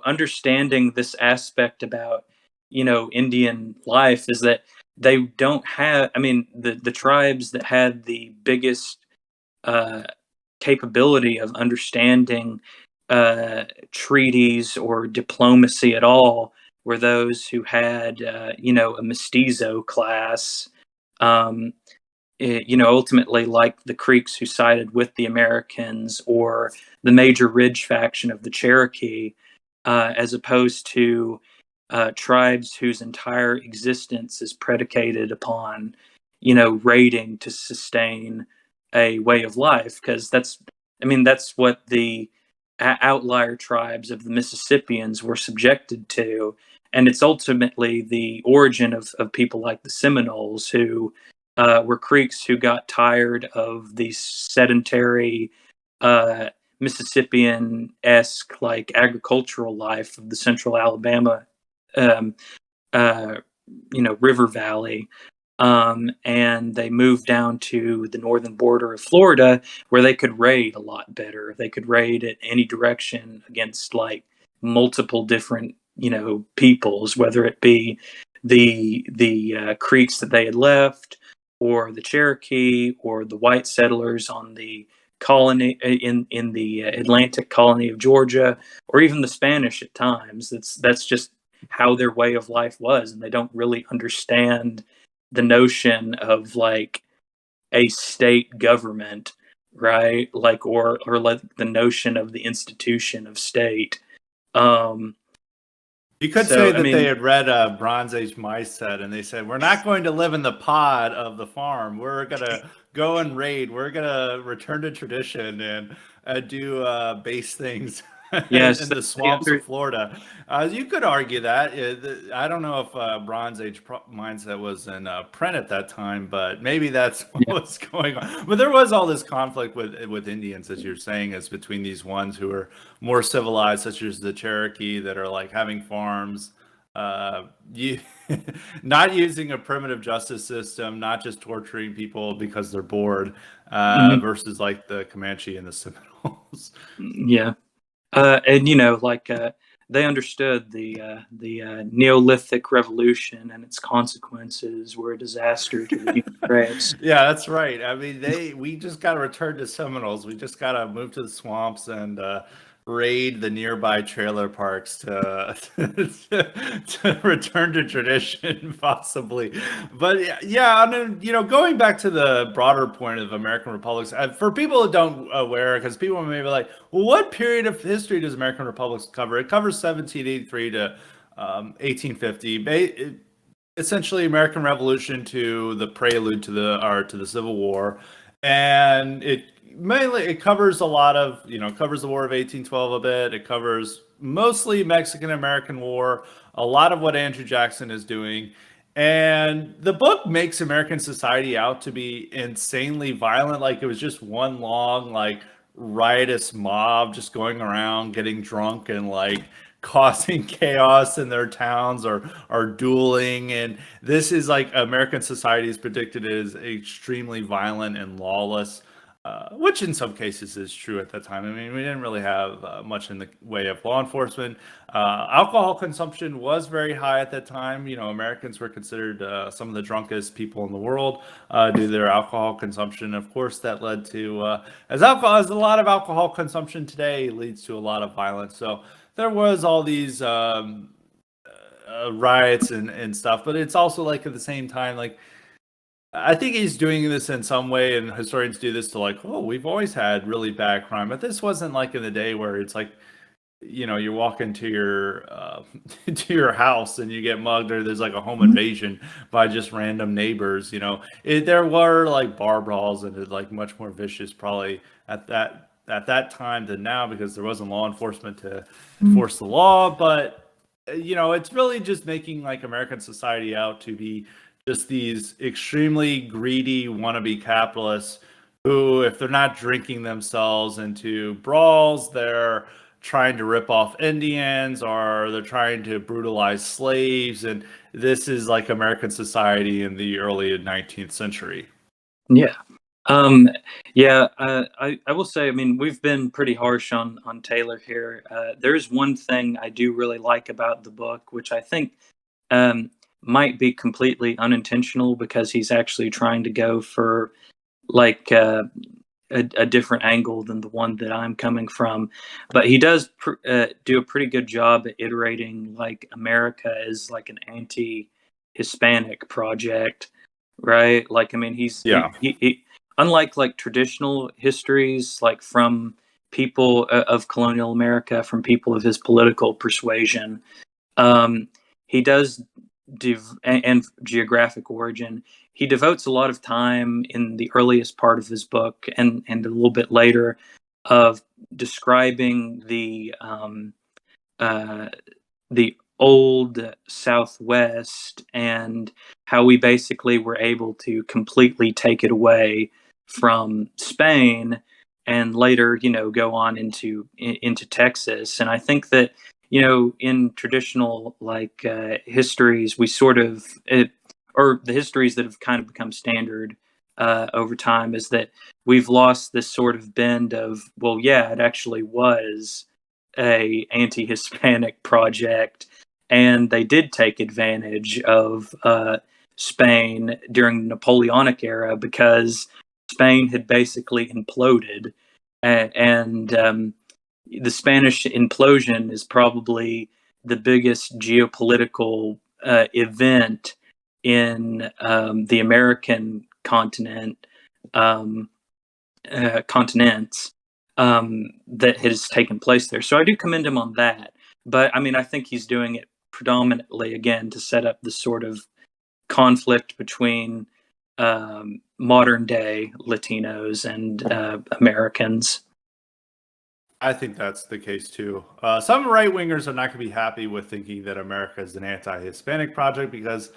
understanding this aspect about, Indian life is that they don't have, I mean, the tribes that had the biggest capability of understanding treaties or diplomacy at all were those who had, a mestizo class, ultimately like the Creeks who sided with the Americans, or the Major Ridge faction of the Cherokee, as opposed to tribes whose entire existence is predicated upon, raiding to sustain a way of life, because that's what the outlier tribes of the Mississippians were subjected to. And it's ultimately the origin of people like the Seminoles, who were Creeks who got tired of the sedentary uh, Mississippian-esque like agricultural life of the central Alabama um, uh, river valley, and they moved down to the northern border of Florida, where they could raid a lot better. They could raid at any direction against like multiple different peoples, whether it be the Creeks that they had left, or the Cherokee, or the white settlers on the colony in the Atlantic colony of Georgia, or even the Spanish at times. That's just how their way of life was, and they don't really understand the notion of like a state government, right? Like, or like the notion of the institution of state. Um, You could say so I that they mean, had read Bronze Age Mindset, and they said, "We're not going to live in the pod of the farm. We're gonna go and raid. We're gonna return to tradition and do base things yes, in the they swamps of under Florida." You could argue that. I don't know if Bronze Age Mindset was in print at that time, but maybe that's what yeah. was going on. But there was all this conflict with Indians, as you're saying, as between these ones who are more civilized, such as the Cherokee, that are like having farms, you not using a primitive justice system, not just torturing people because they're bored, Mhm. versus like the Comanche and the Seminoles. Yeah. And like they understood the Neolithic Revolution and its consequences were a disaster to the human race. Yeah, that's right. I mean, we just got to return to Seminoles. We just got to move to the swamps and raid the nearby trailer parks to to return to tradition, possibly. But yeah, I mean, going back to the broader point of American republics, for people who don't aware, because people may be like, well, what period of history does American republics cover? It covers 1783 to 1850. Essentially American Revolution to the prelude to the Civil War, and it covers a lot of covers the War of 1812 a bit. It covers mostly Mexican American War, a lot of what Andrew Jackson is doing, and the book makes American society out to be insanely violent, like it was just one long like riotous mob just going around getting drunk and like causing chaos in their towns, or are dueling. And this is like American society is predicted as extremely violent and lawless, which in some cases is true at that time. I mean, we didn't really have much in the way of law enforcement. Alcohol consumption was very high at that time. Americans were considered some of the drunkest people in the world due to their alcohol consumption. Of course, that led to as a lot of alcohol consumption today leads to a lot of violence. So there was all these riots and stuff, but it's also like at the same time, like I think he's doing this in some way, and historians do this to like, oh, we've always had really bad crime, but this wasn't like in the day where it's like, you walk into your to your house and you get mugged, or there's like a home invasion by just random neighbors. There were like bar brawls, and it like much more vicious probably at that time than now, because there wasn't law enforcement to enforce the law. But it's really just making like American society out to be just these extremely greedy wannabe capitalists who, if they're not drinking themselves into brawls, they're trying to rip off Indians, or they're trying to brutalize slaves. And this is like American society in the early 19th century. Yeah. Um, yeah, I will say, I mean, we've been pretty harsh on Taylor here. There's one thing I do really like about the book, which I think um, might be completely unintentional, because he's actually trying to go for like a different angle than the one that I'm coming from. But he does do a pretty good job at iterating like America as like an anti-Hispanic project, right? Like, I mean, Yeah. he unlike like traditional histories, like from people of colonial America, from people of his political persuasion, um, he does and geographic origin. He devotes a lot of time in the earliest part of his book and a little bit later of describing uh, the old Southwest and how we basically were able to completely take it away from Spain and later, go on into Texas. And I think that, in traditional histories, we sort of or the histories that have kind of become standard over time is that we've lost this sort of bend of, well, yeah, it actually was a anti-Hispanic project, and they did take advantage of Spain during the Napoleonic era because Spain had basically imploded, and the Spanish implosion is probably the biggest geopolitical event in the American continent. Continents that has taken place there. So I do commend him on that. But I mean, I think he's doing it predominantly, again, to set up this sort of conflict between modern day Latinos and Americans. I think that's the case too. Some right wingers are not going to be happy with thinking that America is an anti-Hispanic project because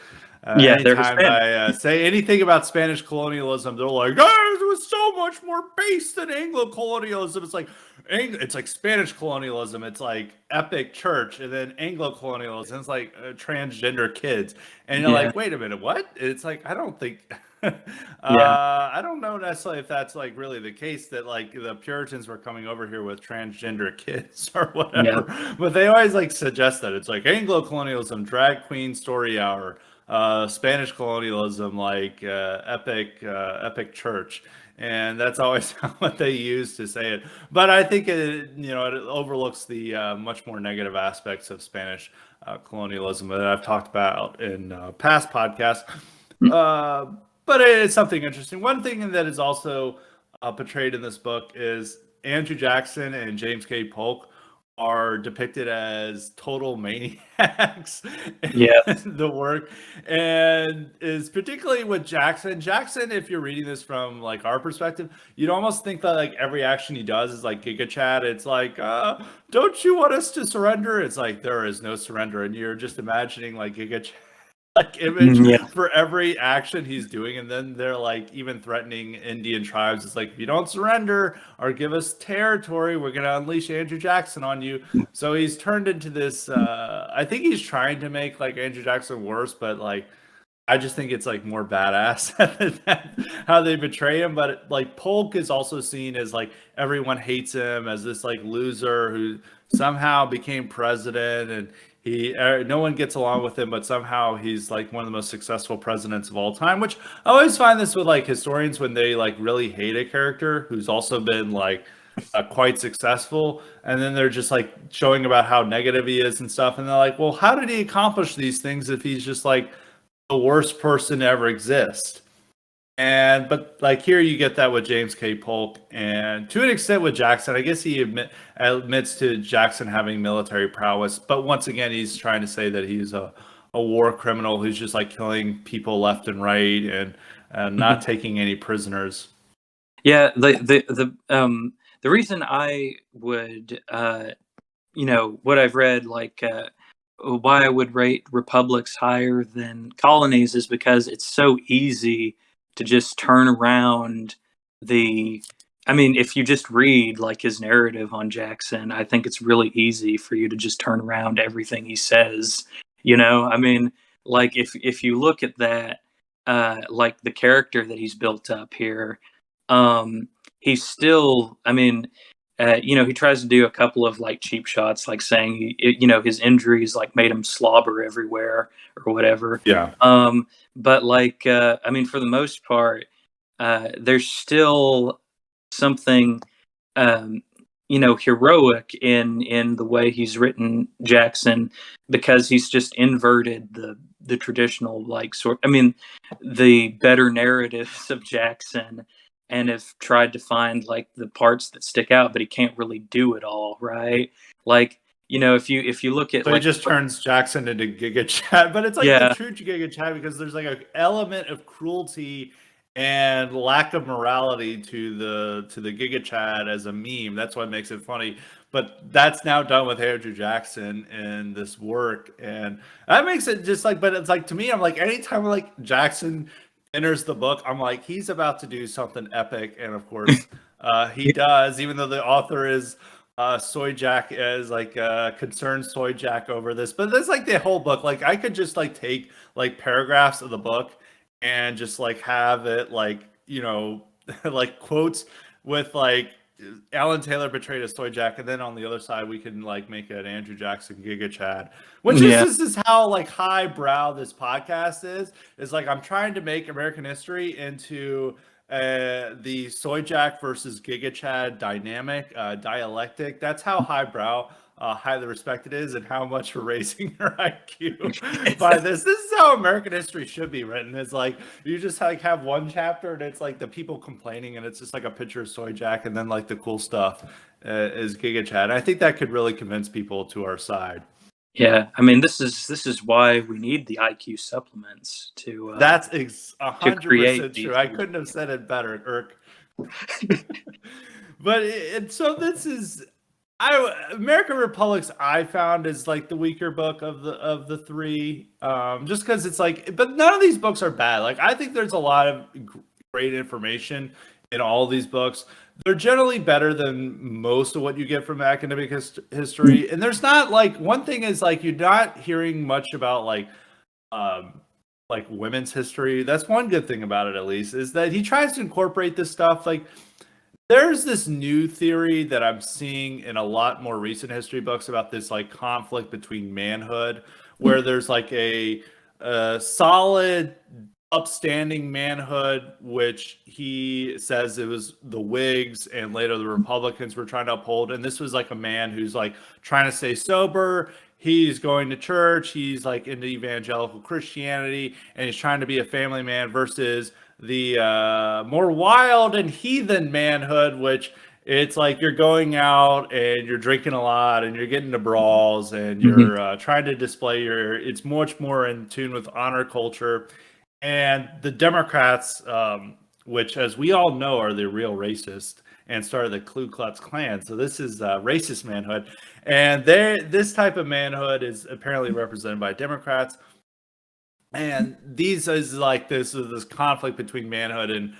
Yeah, they're anytime Hispanic. I say anything about Spanish colonialism, they're like, "Oh, it was so much more based than Anglo colonialism." It's like Spanish colonialism. It's like epic church, and then Anglo colonialism. It's like transgender kids, and you're Yeah, like, "Wait a minute, what?" It's like I don't think. yeah, I don't know necessarily if that's like really the case that like the Puritans were coming over here with transgender kids or yeah. whatever, but they always like suggest that it's like Anglo colonialism, drag queen story hour, Spanish colonialism, like epic church, and that's always what they use to say it. But I think it overlooks the much more negative aspects of Spanish colonialism that I've talked about in past podcasts. Uh, but it's something interesting. One thing that is also portrayed in this book is Andrew Jackson and James K. Polk are depicted as total maniacs Yeah. in the work, and is particularly with Jackson. Jackson, if you're reading this from like our perspective, you'd almost think that like every action he does is like Giga Chad. It's like, don't you want us to surrender? It's like there is no surrender, and you're just imagining like Giga Chad like image Yeah. for every action he's doing, and then they're like even threatening Indian tribes. It's like, if you don't surrender or give us territory, we're gonna unleash Andrew Jackson on you. So he's turned into this I think he's trying to make like Andrew Jackson worse, but like I just think it's like more badass how they betray him. But like Polk is also seen as like everyone hates him as this like loser who somehow became president, and no one gets along with him, but somehow he's like one of the most successful presidents of all time. Which I always find this with like historians when they like really hate a character who's also been like quite successful, and then they're just like showing about how negative he is and stuff, and they're like, well, how did he accomplish these things if he's just like the worst person to ever exist? But like here you get that with James K. Polk, and to an extent with Jackson. I guess he admits to Jackson having military prowess, but once again he's trying to say that he's a war criminal who's just like killing people left and right, and not taking any prisoners. Yeah, the reason I would what I've read, like why I would rate republics higher than colonies, is because it's so easy to just turn around the I mean, if you just read like his narrative on Jackson, I think it's really easy for you to just turn around everything he says. I mean, like if you look at that, like the character that he's built up here, he's still, I mean, he tries to do a couple of like cheap shots, like saying his injuries like made him slobber everywhere or whatever. Yeah. But like, I mean, for the most part, there's still something, um, heroic in the way he's written Jackson, because he's just inverted the traditional like sort. I mean, the better narratives of Jackson, and have tried to find like the parts that stick out, but he can't really do it all, right? Like if you look at So it like, just turns Jackson into Giga Chad, but it's like the yeah, true Giga Chad because there's like an element of cruelty and lack of morality to the Giga Chad as a meme. That's what makes it funny. But that's now done with Andrew Jackson in this work, and that makes it just like. But it's like to me, I'm like anytime like Jackson enters the book, I'm like he's about to do something epic, and of course he does, even though the author is soy jack as like concerned soy jack over this, but that's like the whole book. Like I could just like take like paragraphs of the book and just like have it like like quotes with like Alan Taylor betrayed a soy jack, and then on the other side we can like make it Andrew Jackson Giga Chad, which is yeah, this is how like highbrow this podcast is like I'm trying to make American history into the soy jack versus Giga Chad dynamic dialectic. That's how highbrow, highly respected is, and how much we're raising your IQ by this. This is how American history should be written. It's like you just like have one chapter and it's like the people complaining, and it's just like a picture of soy jack, and then like the cool stuff is Giga Chad. And I think that could really convince people to our side. yeah. I mean, this is why we need the IQ supplements That's to create 100% true. these. I couldn't have said it better, Irk. But so this is American Republics I found is like the weaker book of the three, just because it's like, but none of these books are bad. Like I think there's a lot of great information in all these books. They're generally better than most of what you get from academic history, and there's not like one thing is like you're not hearing much about like women's history. That's one good thing about it, at least, is that he tries to incorporate this stuff. Like there's this new theory that I'm seeing in a lot more recent history books about this like conflict between manhood, where there's like a solid upstanding manhood, which he says it was the Whigs and later the Republicans were trying to uphold. And this was like a man who's like trying to stay sober. He's going to church. He's like into evangelical Christianity, and he's trying to be a family man versus the more wild and heathen manhood, which it's like you're going out and you're drinking a lot and you're getting into brawls and Mhm. you're trying to display your. It's much more in tune with honor culture. And the Democrats, which, as we all know, are the real racist and started the Ku Klux Klan. So this is racist manhood, and this type of manhood is apparently represented by Democrats. And these is like this conflict between manhood and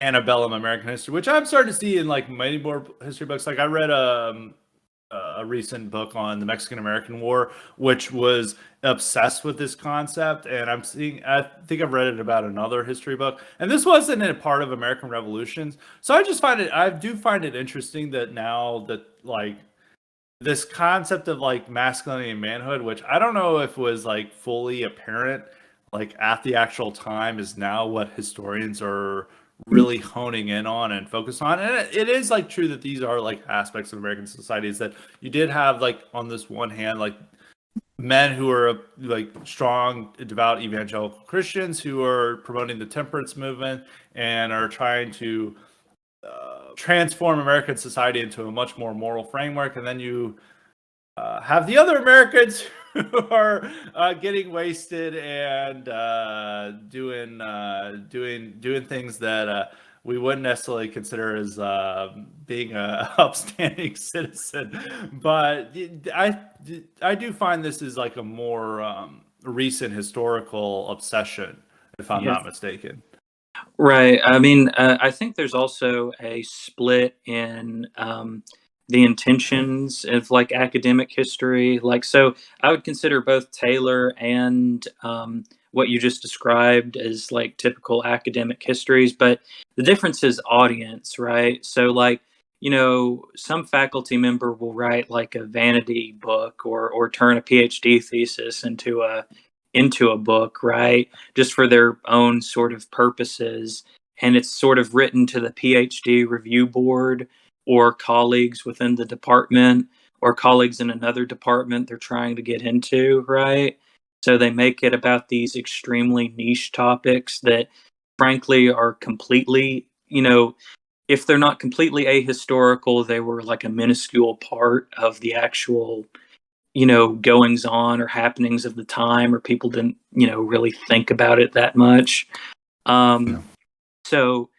antebellum American history, which I'm starting to see in like many more history books. Like I read a recent book on the Mexican American War, which was obsessed with this concept. And I think I've read it about another history book. And this wasn't a part of American Revolutions. So I do find it interesting that now that like this concept of like masculinity and manhood, which I don't know if was like fully apparent like at the actual time, is now what historians are really honing in on and focus on. And it is like true that these are like aspects of American society, is that you did have like on this one hand like men who are like strong devout evangelical Christians who are promoting the temperance movement and are trying to transform American society into a much more moral framework. And then you have the other Americans who are getting wasted and doing things that we wouldn't necessarily consider as being an upstanding citizen. But I do find this is like a more recent historical obsession, if I'm Yeah. not mistaken. Right. I mean, I think there's also a split in the intentions of like academic history. Like, so I would consider both Taylor and what you just described as like typical academic histories, but the difference is audience, right? So, like, some faculty member will write like a vanity book or turn a PhD thesis into a book, right? Just for their own sort of purposes. And it's sort of written to the PhD review board or colleagues within the department or colleagues in another department they're trying to get into, right? So they make it about these extremely niche topics that, frankly, are completely, if they're not completely ahistorical, they were like a minuscule part of the actual goings on or happenings of the time, or people didn't, really think about it that much. Yeah. So,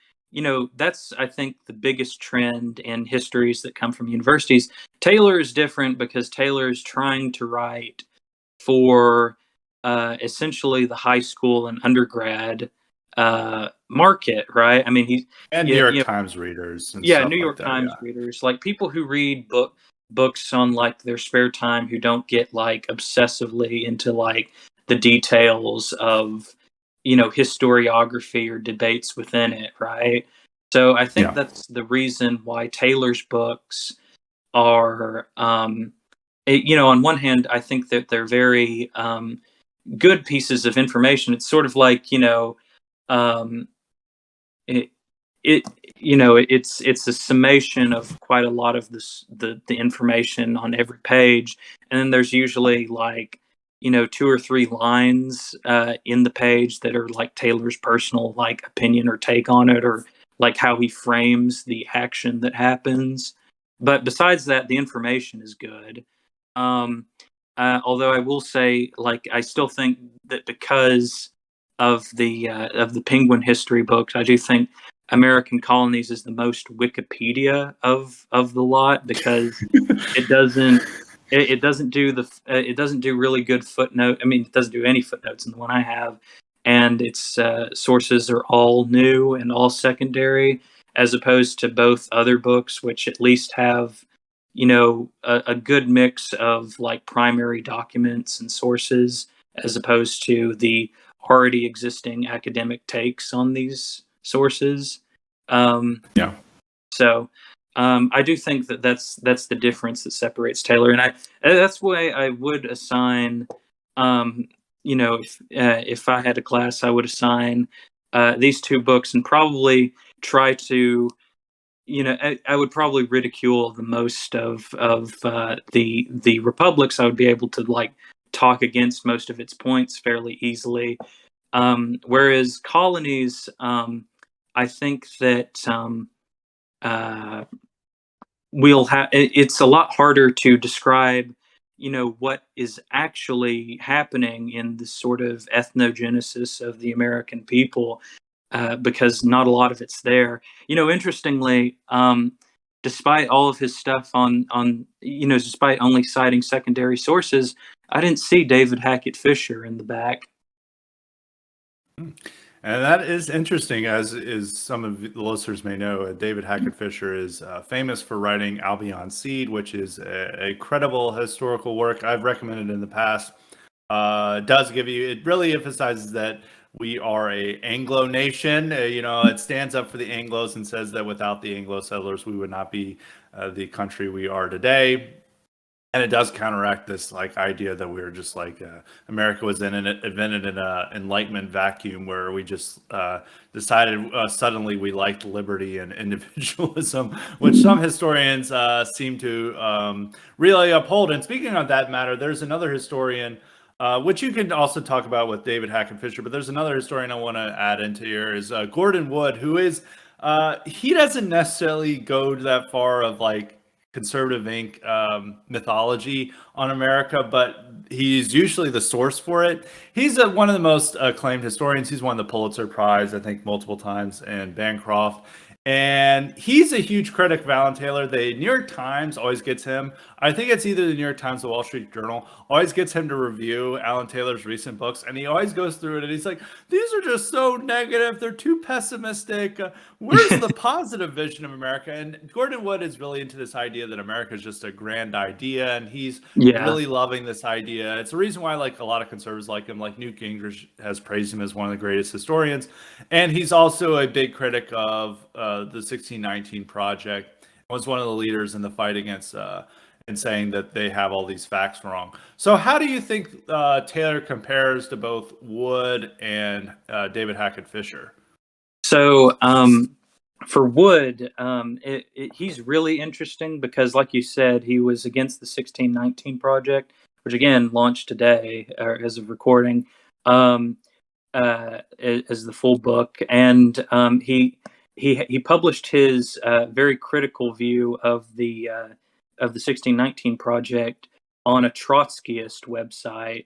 that's, I think, the biggest trend in histories that come from universities. Taylor is different because Taylor is trying to write for essentially the high school and undergrad market, right? I mean, And New yeah, York Times readers and yeah, New stuff like York that. Times Yeah. readers, like people who read books on like their spare time, who don't get like obsessively into like the details of historiography or debates within it, right? So I think Yeah. that's the reason why Taylor's books are, on one hand, I think that they're very good pieces of information. It's sort of like, um, it, it it's a summation of quite a lot of the information on every page, and then there's usually like 2 or 3 lines in the page that are like Taylor's personal like opinion or take on it, or like how he frames the action that happens. But besides that, the information is good. um Although I will say, like, I still think that because of the Penguin history books, I do think American Colonies is the most Wikipedia of the lot, because it doesn't it doesn't do it doesn't do really good footnote. I mean, it doesn't do any footnotes in the one I have, and its sources are all new and all secondary, as opposed to both other books, which at least have a good mix of like primary documents and sources, as opposed to the already existing academic takes on these sources. Um, Yeah. so I do think that that's the difference that separates Taylor, and that's why I would assign, if I had a class, I would assign these two books, and probably try to, I would probably ridicule the most of the Republics. I would be able to like talk against most of its points fairly easily. Whereas Colonies, I think that uh, we'll have. It's a lot harder to describe, what is actually happening in the sort of ethnogenesis of the American people, because not a lot of it's there. Interestingly, despite all of his stuff despite only citing secondary sources, I didn't see David Hackett Fisher in the back. And that is interesting, as is some of the listeners may know. David Hackett Fisher is famous for writing Albion Seed, which is a credible historical work I've recommended in the past. Does give you, it really emphasizes that we are a Anglo nation. It stands up for the Anglos and says that without the Anglo settlers, we would not be the country we are today. And it does counteract this like idea that we were just like America was invented in a Enlightenment vacuum where we just decided suddenly we liked liberty and individualism, which some historians seem to really uphold. And speaking of that matter, there's another historian, which you can also talk about with David Hackett Fisher, but there's another historian I want to add into here is Gordon Wood, who is he doesn't necessarily go to that far of like conservative ink mythology on America, but he's usually the source for it. He's one of the most acclaimed historians. He's won the Pulitzer Prize, I think, multiple times, and Bancroft. And he's a huge critic of Alan Taylor. The New York Times always gets him. I think it's either the New York Times or Wall Street Journal always gets him to review Alan Taylor's recent books. And he always goes through it and he's like, these are just so negative. They're too pessimistic. Where's the positive vision of America? And Gordon Wood is really into this idea that America is just a grand idea. And he's Yeah. really loving this idea. It's the reason why like a lot of conservatives like him, like Newt Gingrich has praised him as one of the greatest historians. And he's also a big critic of the 1619 Project. Was one of the leaders in the fight against and saying that they have all these facts wrong. So how do you think Taylor compares to both Wood and David Hackett Fisher? So for Wood, he's really interesting because, like you said, he was against the 1619 Project, which again launched today as of recording, as the full book, and he published his very critical view of the 1619 Project on a Trotskyist website.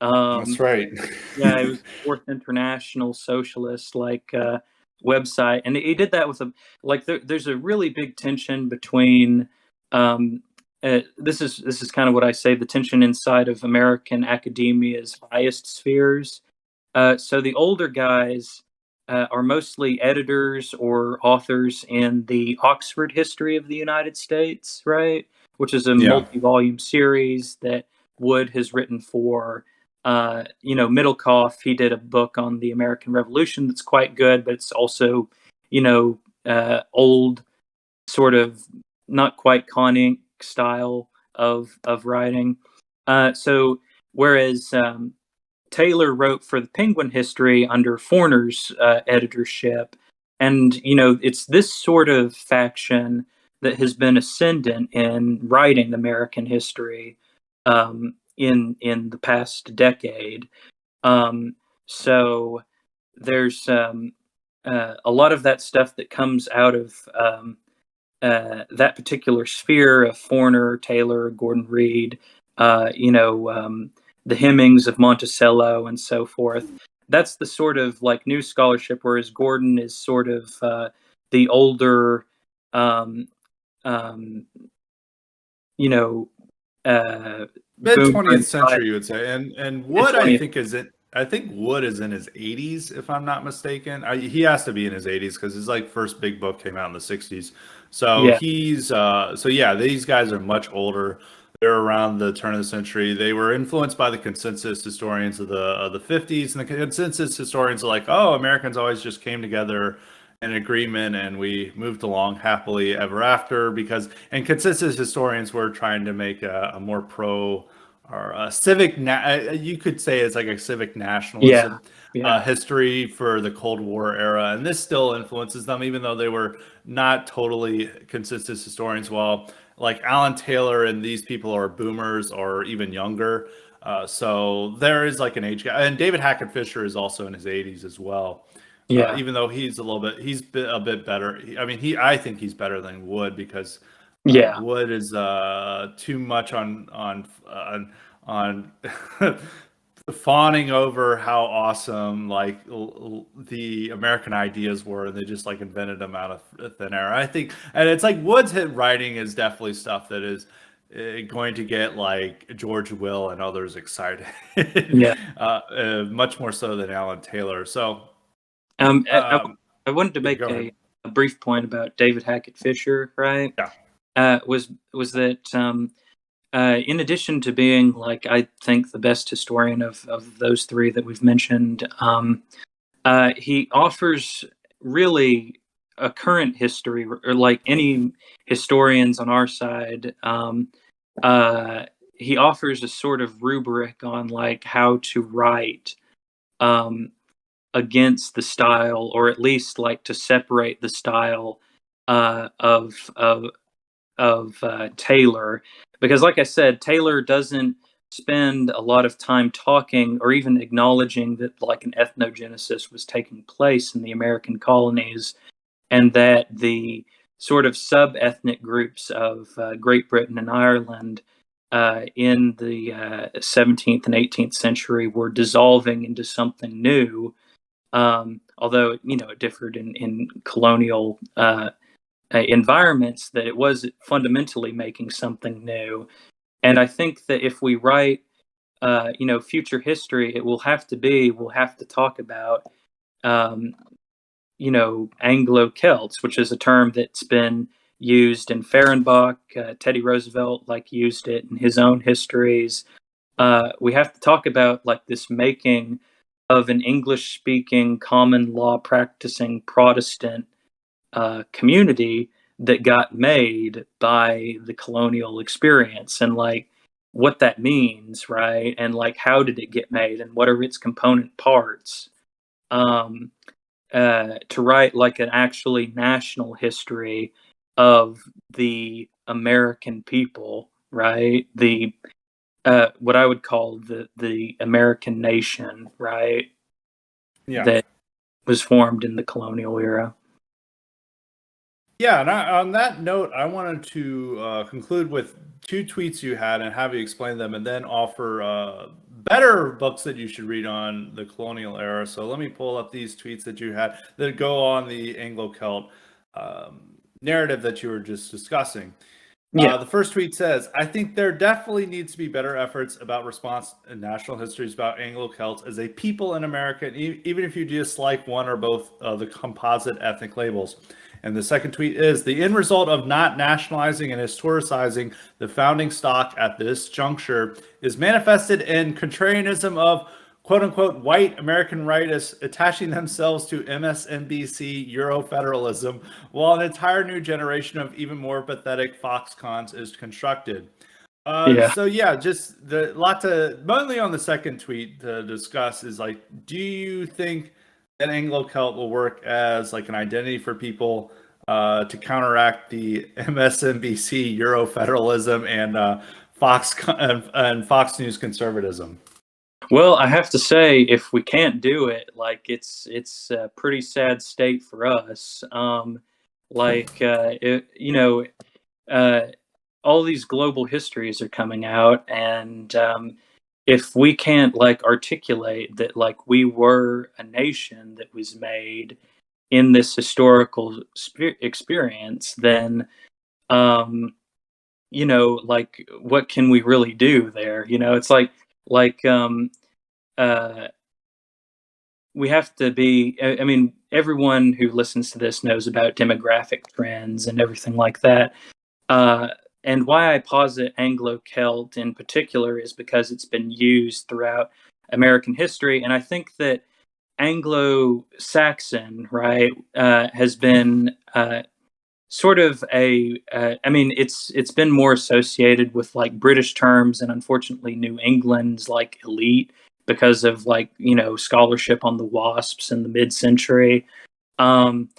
That's Um, right. yeah, it was Fourth International Socialist website, and he did that with there's a really big tension between um, this is kind of what I say, the tension inside of American academia's highest spheres. So the older guys are mostly editors or authors in the Oxford History of the United States, right? Which is a Yeah. multi-volume series that Wood has written for. Middlecoff, he did a book on the American Revolution that's quite good, but it's also, old, sort of not quite conic style of writing. So whereas Taylor wrote for the Penguin History under Forner's editorship, and it's this sort of faction that has been ascendant in writing American history in the past decade. So there's a lot of that stuff that comes out of that particular sphere of Forner, Taylor, Gordon Reed, the Hemmings of Monticello, and so forth. That's the sort of like new scholarship, whereas Gordon is sort of the older, um, um, you know, Mid boomer 20th and century, you would say, and mid Wood, I 20th. think is it. I think Wood is in his 80s, if I'm not mistaken. He has to be in his 80s because his like first big book came out in the 60s. So Yeah, he's so yeah, these guys are much older. They're around the turn of the century. They were influenced by the consensus historians of the 50s, and the consensus historians are like, oh, Americans always just came together in agreement and we moved along happily ever after because and consensus historians were trying to make a more pro or a civic you could say it's like a civic yeah, nationalism yeah, history for the Cold War era, and this still influences them even though they were not totally consensus historians. While like Alan Taylor and these people are boomers or even younger, so there is like an age gap, and David Hackett Fisher is also in his 80s as well. yeah, Even though he's a bit better. I mean, I think he's better than Wood because yeah, Wood is too much on fawning over how awesome like the American ideas were, and they just like invented them out of thin air. I think, and it's like Wood's hit writing is definitely stuff that is going to get like George Will and others excited, yeah. much more so than Alan Taylor. So, Um, I, I um, I wanted to yeah, make go ahead. a brief point about David Hackett Fisher, right? Yeah. Was that in addition to being like I think the best historian of those three that we've mentioned, he offers really a current history, or like any historians on our side. Uh, he offers a sort of rubric on like how to write um, against the style, or at least like to separate the style uh, of of Taylor, because like I said, Taylor doesn't spend a lot of time talking or even acknowledging that like an ethnogenesis was taking place in the American colonies, and that the sort of sub-ethnic groups of Great Britain and Ireland in the 17th and 18th century were dissolving into something new. Although it differed in colonial environments, that it was fundamentally making something new. And I think that if we write, future history, we'll have to talk about, um, Anglo Celts, which is a term that's been used in Fehrenbach. Teddy Roosevelt used it in his own histories. We have to talk about like this making of an English speaking, common law practicing Protestant community that got made by the colonial experience, and like what that means, right? And like how did it get made, and what are its component parts? Um, to write like an actually national history of the American people, right? The what I would call the American nation, right? Yeah. That was formed in the colonial era. Yeah, and on that note, I wanted to conclude with two tweets you had and have you explain them, and then offer better books that you should read on the colonial era. So let me pull up these tweets that you had that go on the Anglo-Celt narrative that you were just discussing. Yeah. The first tweet says, I think there definitely needs to be better efforts about response and national histories about Anglo-Celts as a people in America, and even if you dislike one or both of the composite ethnic labels. And the second tweet is, the end result of not nationalizing and historicizing the founding stock at this juncture is manifested in contrarianism of quote unquote white American rightists attaching themselves to MSNBC Eurofederalism, while an entire new generation of even more pathetic Foxcons is constructed. Yeah. So yeah, just the lot to mainly on the second tweet to discuss is like, do you think that Anglo-Celt will work as like an identity for people to counteract the MSNBC Eurofederalism and Fox News conservatism? Well, I have to say, if we can't do it, like it's a pretty sad state for us. Uh, all these global histories are coming out, and if we can't like articulate that, like we were a nation that was made in this historical experience, then um, like what can we really do there? It's like uh, we have to be. I mean, everyone who listens to this knows about demographic trends and everything like that. Uh, and why I posit Anglo Celt in particular is because it's been used throughout American history, and I think that Anglo Saxon, right, has been sort of I mean, it's been more associated with like British terms and unfortunately New England's like elite because of like scholarship on the wasps in the mid-century. Um,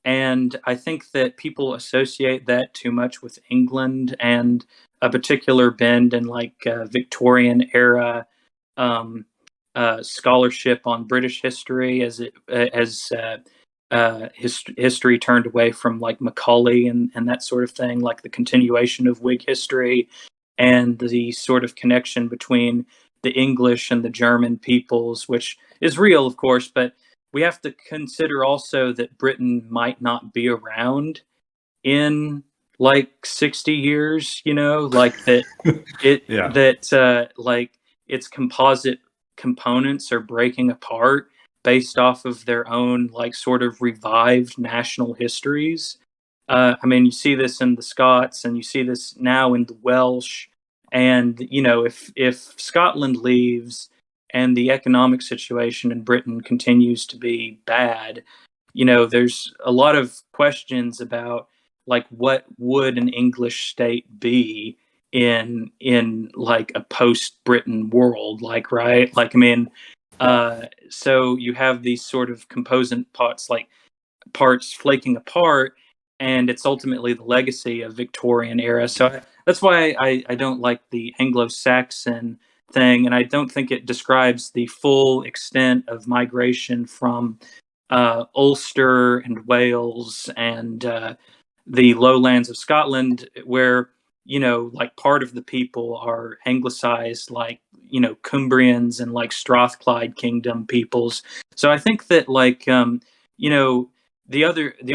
and I think that people associate that too much with England and a particular bend in like Victorian era um, scholarship on British history as history turned away from like Macaulay and that sort of thing, like the continuation of Whig history and the sort of connection between the English and the German peoples, which is real, of course, but we have to consider also that Britain might not be around in like 60 years, like that Yeah. like its composite components are breaking apart based off of their own like sort of revived national histories. I mean, you see this in the Scots, and you see this now in the Welsh. And if Scotland leaves and the economic situation in Britain continues to be bad, there's a lot of questions about like what would an English state be in like a post Britain world, like, right, like, I mean, so you have these sort of composite parts flaking apart, and it's ultimately the legacy of Victorian era. So that's why I don't like the Anglo-Saxon thing, and I don't think it describes the full extent of migration from Ulster and Wales and the lowlands of Scotland, where like part of the people are anglicized, like Cumbrians and like Strathclyde Kingdom peoples. So I think that like you know the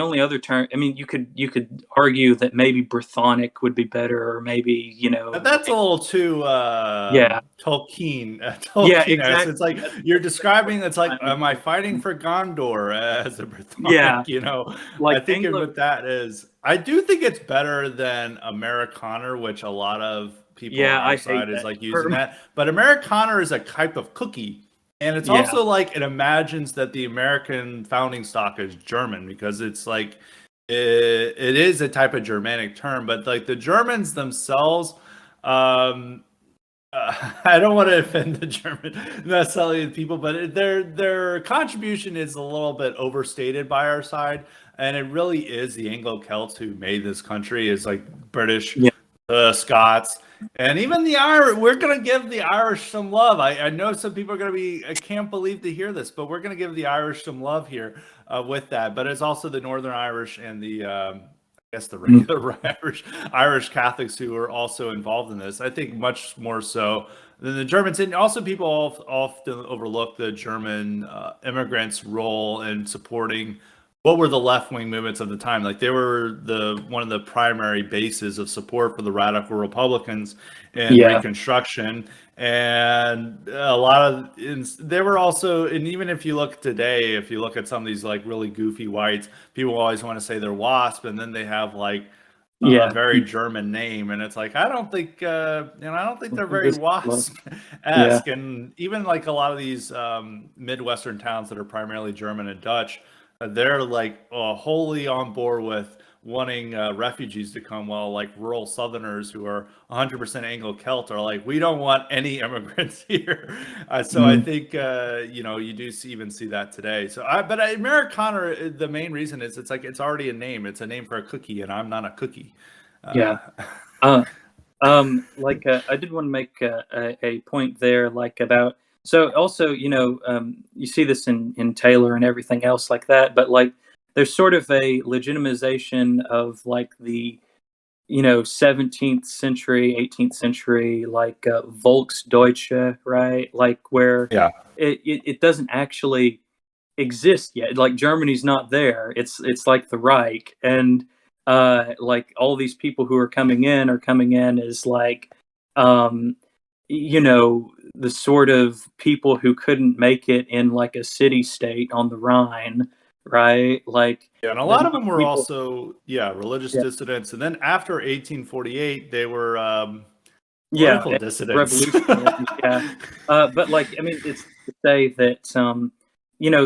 only other term, I mean, you could argue that maybe Brythonic would be better, or maybe That's a like, little too yeah, Tolkien, yeah, Tolkien-esque. It's exactly. like you're describing. It's like, I mean, am I fighting for Gondor as a Brythonic? yeah, I like think of Anglo, what that is. I do think it's better than Amerikaner, which a lot of people on yeah, our I hate side is that like using term. that. But Amerikaner is a type of cookie, and it's Yeah, also like it imagines that the American founding stock is German because it's like it is a type of Germanic term, but like the Germans themselves. Um, I don't want to offend the German necessarily people, but their contribution is a little bit overstated by our side, and it really is the Anglo-Celts who made this country. Is like British, yeah, Scots, and even the Irish. We're gonna give the Irish some love. I know some people are gonna be. I can't believe to hear this, but we're gonna give the Irish some love here with that. But it's also the Northern Irish and the guess the regular Irish Catholics who are also involved in this. I think much more so than the Germans, and also people often overlook the German immigrants' role in supporting what were the left-wing movements of the time. Like they were one of the primary bases of support for the radical Republicans in Yeah. Reconstruction, and a lot of they were also, and even if you look today, if you look at some of these like really goofy whites, people always want to say they're WASP, and then they have like a Yeah. very German name, and it's like I don't think I don't think they're very This, well, yeah. WASP-esque, and even like a lot of these Midwestern towns that are primarily German and Dutch, they're like wholly on board with wanting refugees to come, while like rural Southerners who are 100% Anglo-Celt are like, we don't want any immigrants here. So I think you do even see that today. So but Americana, the main reason is it's like it's already a name. It's a name for a cookie, and I'm not a cookie. Yeah. Like I did want to make a point there, like about, so also, you see this in Taylor and everything else like that, but like there's sort of a legitimization of like the 17th century, 18th century, like Volksdeutsche, right? Like where Yeah. it doesn't actually exist yet. Like Germany's not there. It's like the Reich, and like all these people who are coming in as like um the sort of people who couldn't make it in like a city state on the Rhine, right? Like Yeah, and a the lot of them were people. also religious Yeah, dissidents, and then after 1848, they were yeah, political dissidents. revolutionary. Yeah, but like I mean, it's to say that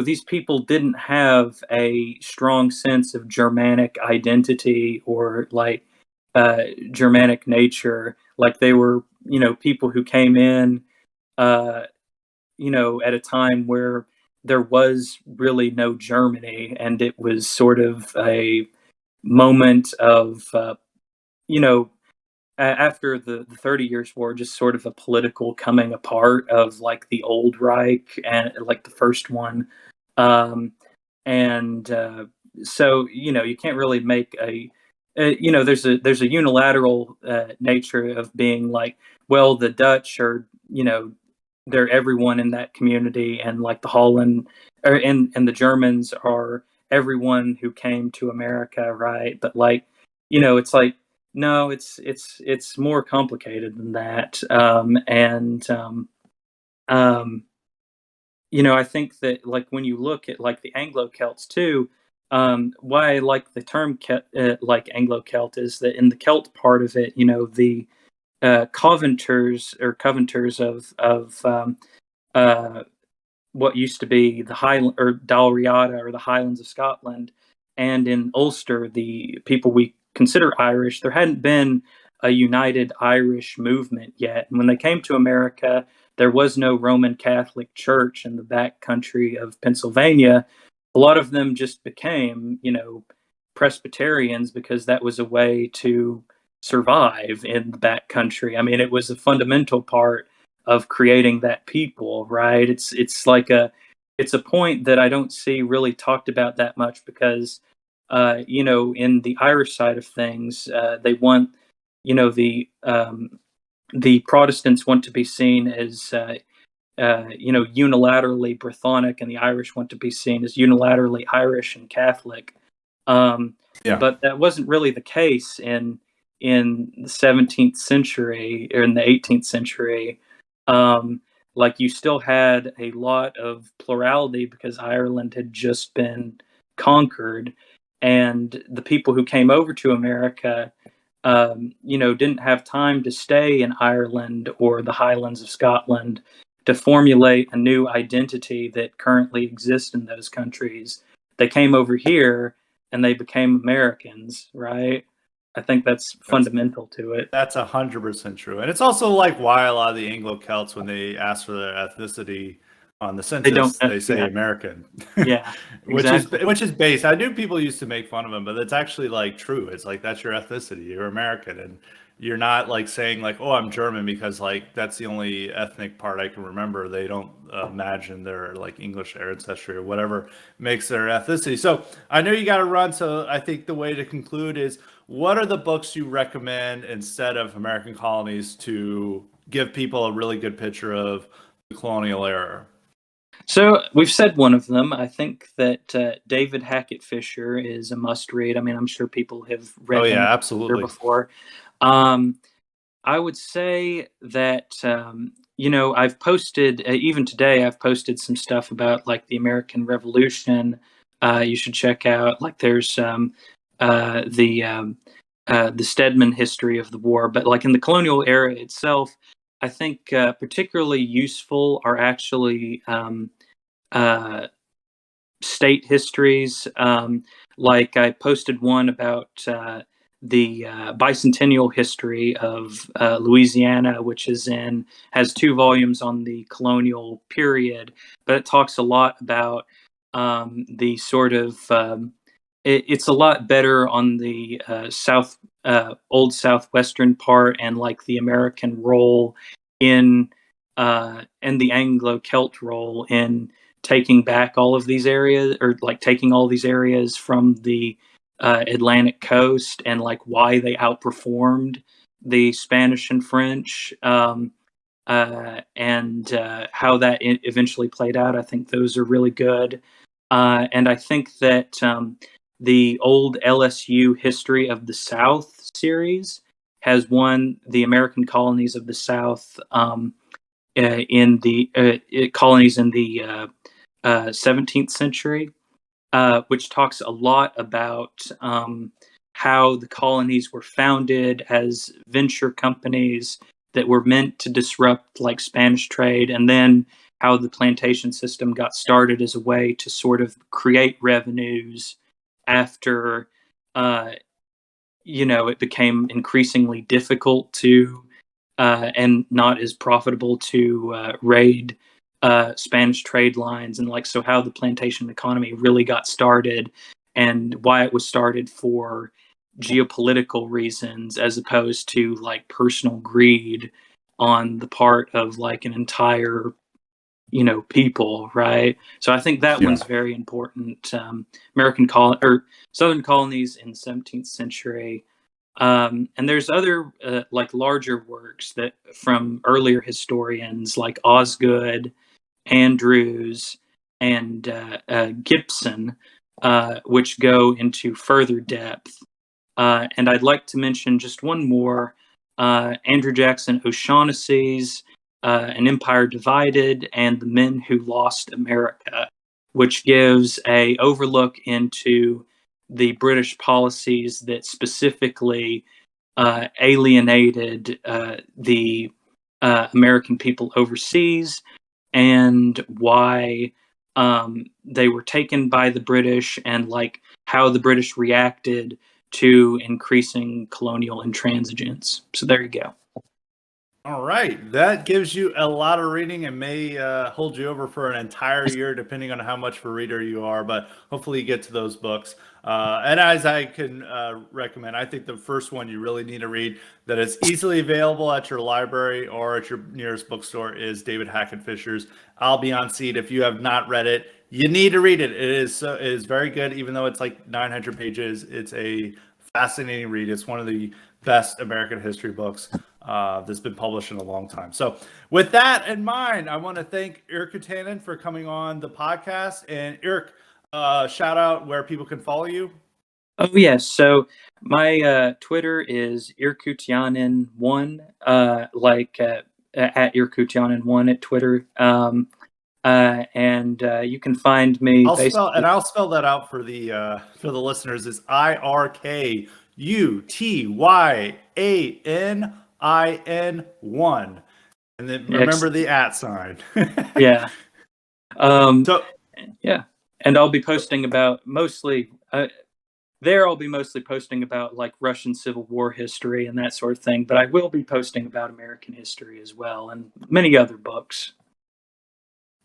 these people didn't have a strong sense of Germanic identity or like Germanic nature. Like they were, people who came in, uh, at a time where there was really no Germany, and it was sort of a moment of, you know, after the 30 Years' War, just sort of a political coming apart of like the old Reich and like the first one. Um, and so, you can't really make there's a unilateral nature of being like, well, the Dutch are, they're everyone in that community, and like the Holland and the Germans are everyone who came to America, right? But like, it's like, no, it's more complicated than that. Um, I think that like when you look at like the Anglo Celts too, why I like the term like Anglo Celt is that in the Celt part of it, the Covenanters of uh, what used to be the Highland or Dalriada or the Highlands of Scotland, and in Ulster, the people we consider Irish, there hadn't been a united Irish movement yet. And when they came to America, there was no Roman Catholic Church in the back country of Pennsylvania. A lot of them just became, Presbyterians because that was a way to survive in the back country. I mean, it was a fundamental part of creating that people, right? It's a point that I don't see really talked about that much because in the Irish side of things, they want, the Protestants want to be seen as unilaterally Brythonic, and the Irish want to be seen as unilaterally Irish and Catholic. Yeah. But that wasn't really the case in the 17th century or in the 18th century. Like you still had a lot of plurality because Ireland had just been conquered, and the people who came over to America, didn't have time to stay in Ireland or the Highlands of Scotland to formulate a new identity that currently exists in those countries. They came over here and they became Americans, right? I think that's fundamental to it. That's 100% true, and it's also like why a lot of the Anglo-Celts, when they ask for their ethnicity on the They don't. census, they say Yeah, American, yeah, which is exactly. based. I knew people used to make fun of them, but it's actually like true. It's like that's your ethnicity. You're American, and you're not like saying like, oh, I'm German because like that's the only ethnic part I can remember. They don't imagine their like English ancestry or whatever makes their ethnicity. So I know you got to run. So I think the way to conclude is, what are the books you recommend instead of American Colonies to give people a really good picture of the colonial era? So we've said one of them. I think that David Hackett Fisher is a must read. I mean, I'm sure people have Oh read him yeah, absolutely. before. Um, I would say that I've posted even today. I've posted some stuff about like the American Revolution. You should check out. Like, there's uh, the um, the Stedman history of the war, but like in the colonial era itself, I think particularly useful are actually uh, state histories. Like, I posted one about the bicentennial history of Louisiana, which has 2 volumes on the colonial period, but it talks a lot about the sort of it's a lot better on the old southwestern part, and like the American role in and the Anglo-Celt role in taking back all of these areas, or like taking all these areas from the Atlantic coast, and like why they outperformed the Spanish and French, and how that eventually played out. I think those are really good. And I think that the old LSU History of the South series has won the American colonies of the South, in the colonies in the 17th century, which talks a lot about how the colonies were founded as venture companies that were meant to disrupt like Spanish trade, and then how the plantation system got started as a way to sort of create revenues after it became increasingly difficult to and not as profitable to raid Spanish trade lines, and like, so how the plantation economy really got started, and why it was started for geopolitical reasons as opposed to like personal greed on the part of like an entire people, right? So I think that Yeah. one's very important. American colon or Southern colonies in the 17th century. And there's other like larger works that from earlier historians like Osgood, Andrews, and Gibson, which go into further depth. And I'd like to mention just one more: Andrew Jackson O'Shaughnessy's "An Empire Divided" and "The Men Who Lost America," which gives a overlook into the British policies that specifically alienated the American people overseas, and why they were taken by the British, and like how the British reacted to increasing colonial intransigence. So there you go. All right, that gives you a lot of reading and may hold you over for an entire year, depending on how much of a reader you are. But hopefully, you get to those books. And as I can recommend, I think the first one you really need to read that is easily available at your library or at your nearest bookstore is David Hackett Fisher's "I'll Be on Seat." If you have not read it, you need to read it. It is very good, even though it's like 900 pages. It's a fascinating read. It's one of the best American history books that's been published in a long time. So, with that in mind, I want to thank Irkutyanin for coming on the podcast. And Irk, shout out where people can follow you. Oh yes, so my Twitter is Irkutyanin1, at Irkutyanin1 at Twitter. And you can find me basically. I'll spell that out for the listeners. Is IRKUTYANIN1, and then remember the at sign. Yeah. So Yeah, and I'll be posting about mostly there. I'll be mostly posting about like Russian Civil War history and that sort of thing, but I will be posting about American history as well, and many other books.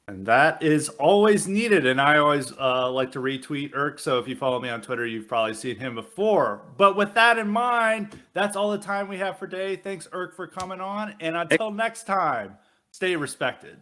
And that is always needed. And I always like to retweet Irk. So if you follow me on Twitter, you've probably seen him before. But with that in mind, that's all the time we have for today. Thanks, Irk, for coming on. And until next time, stay respected.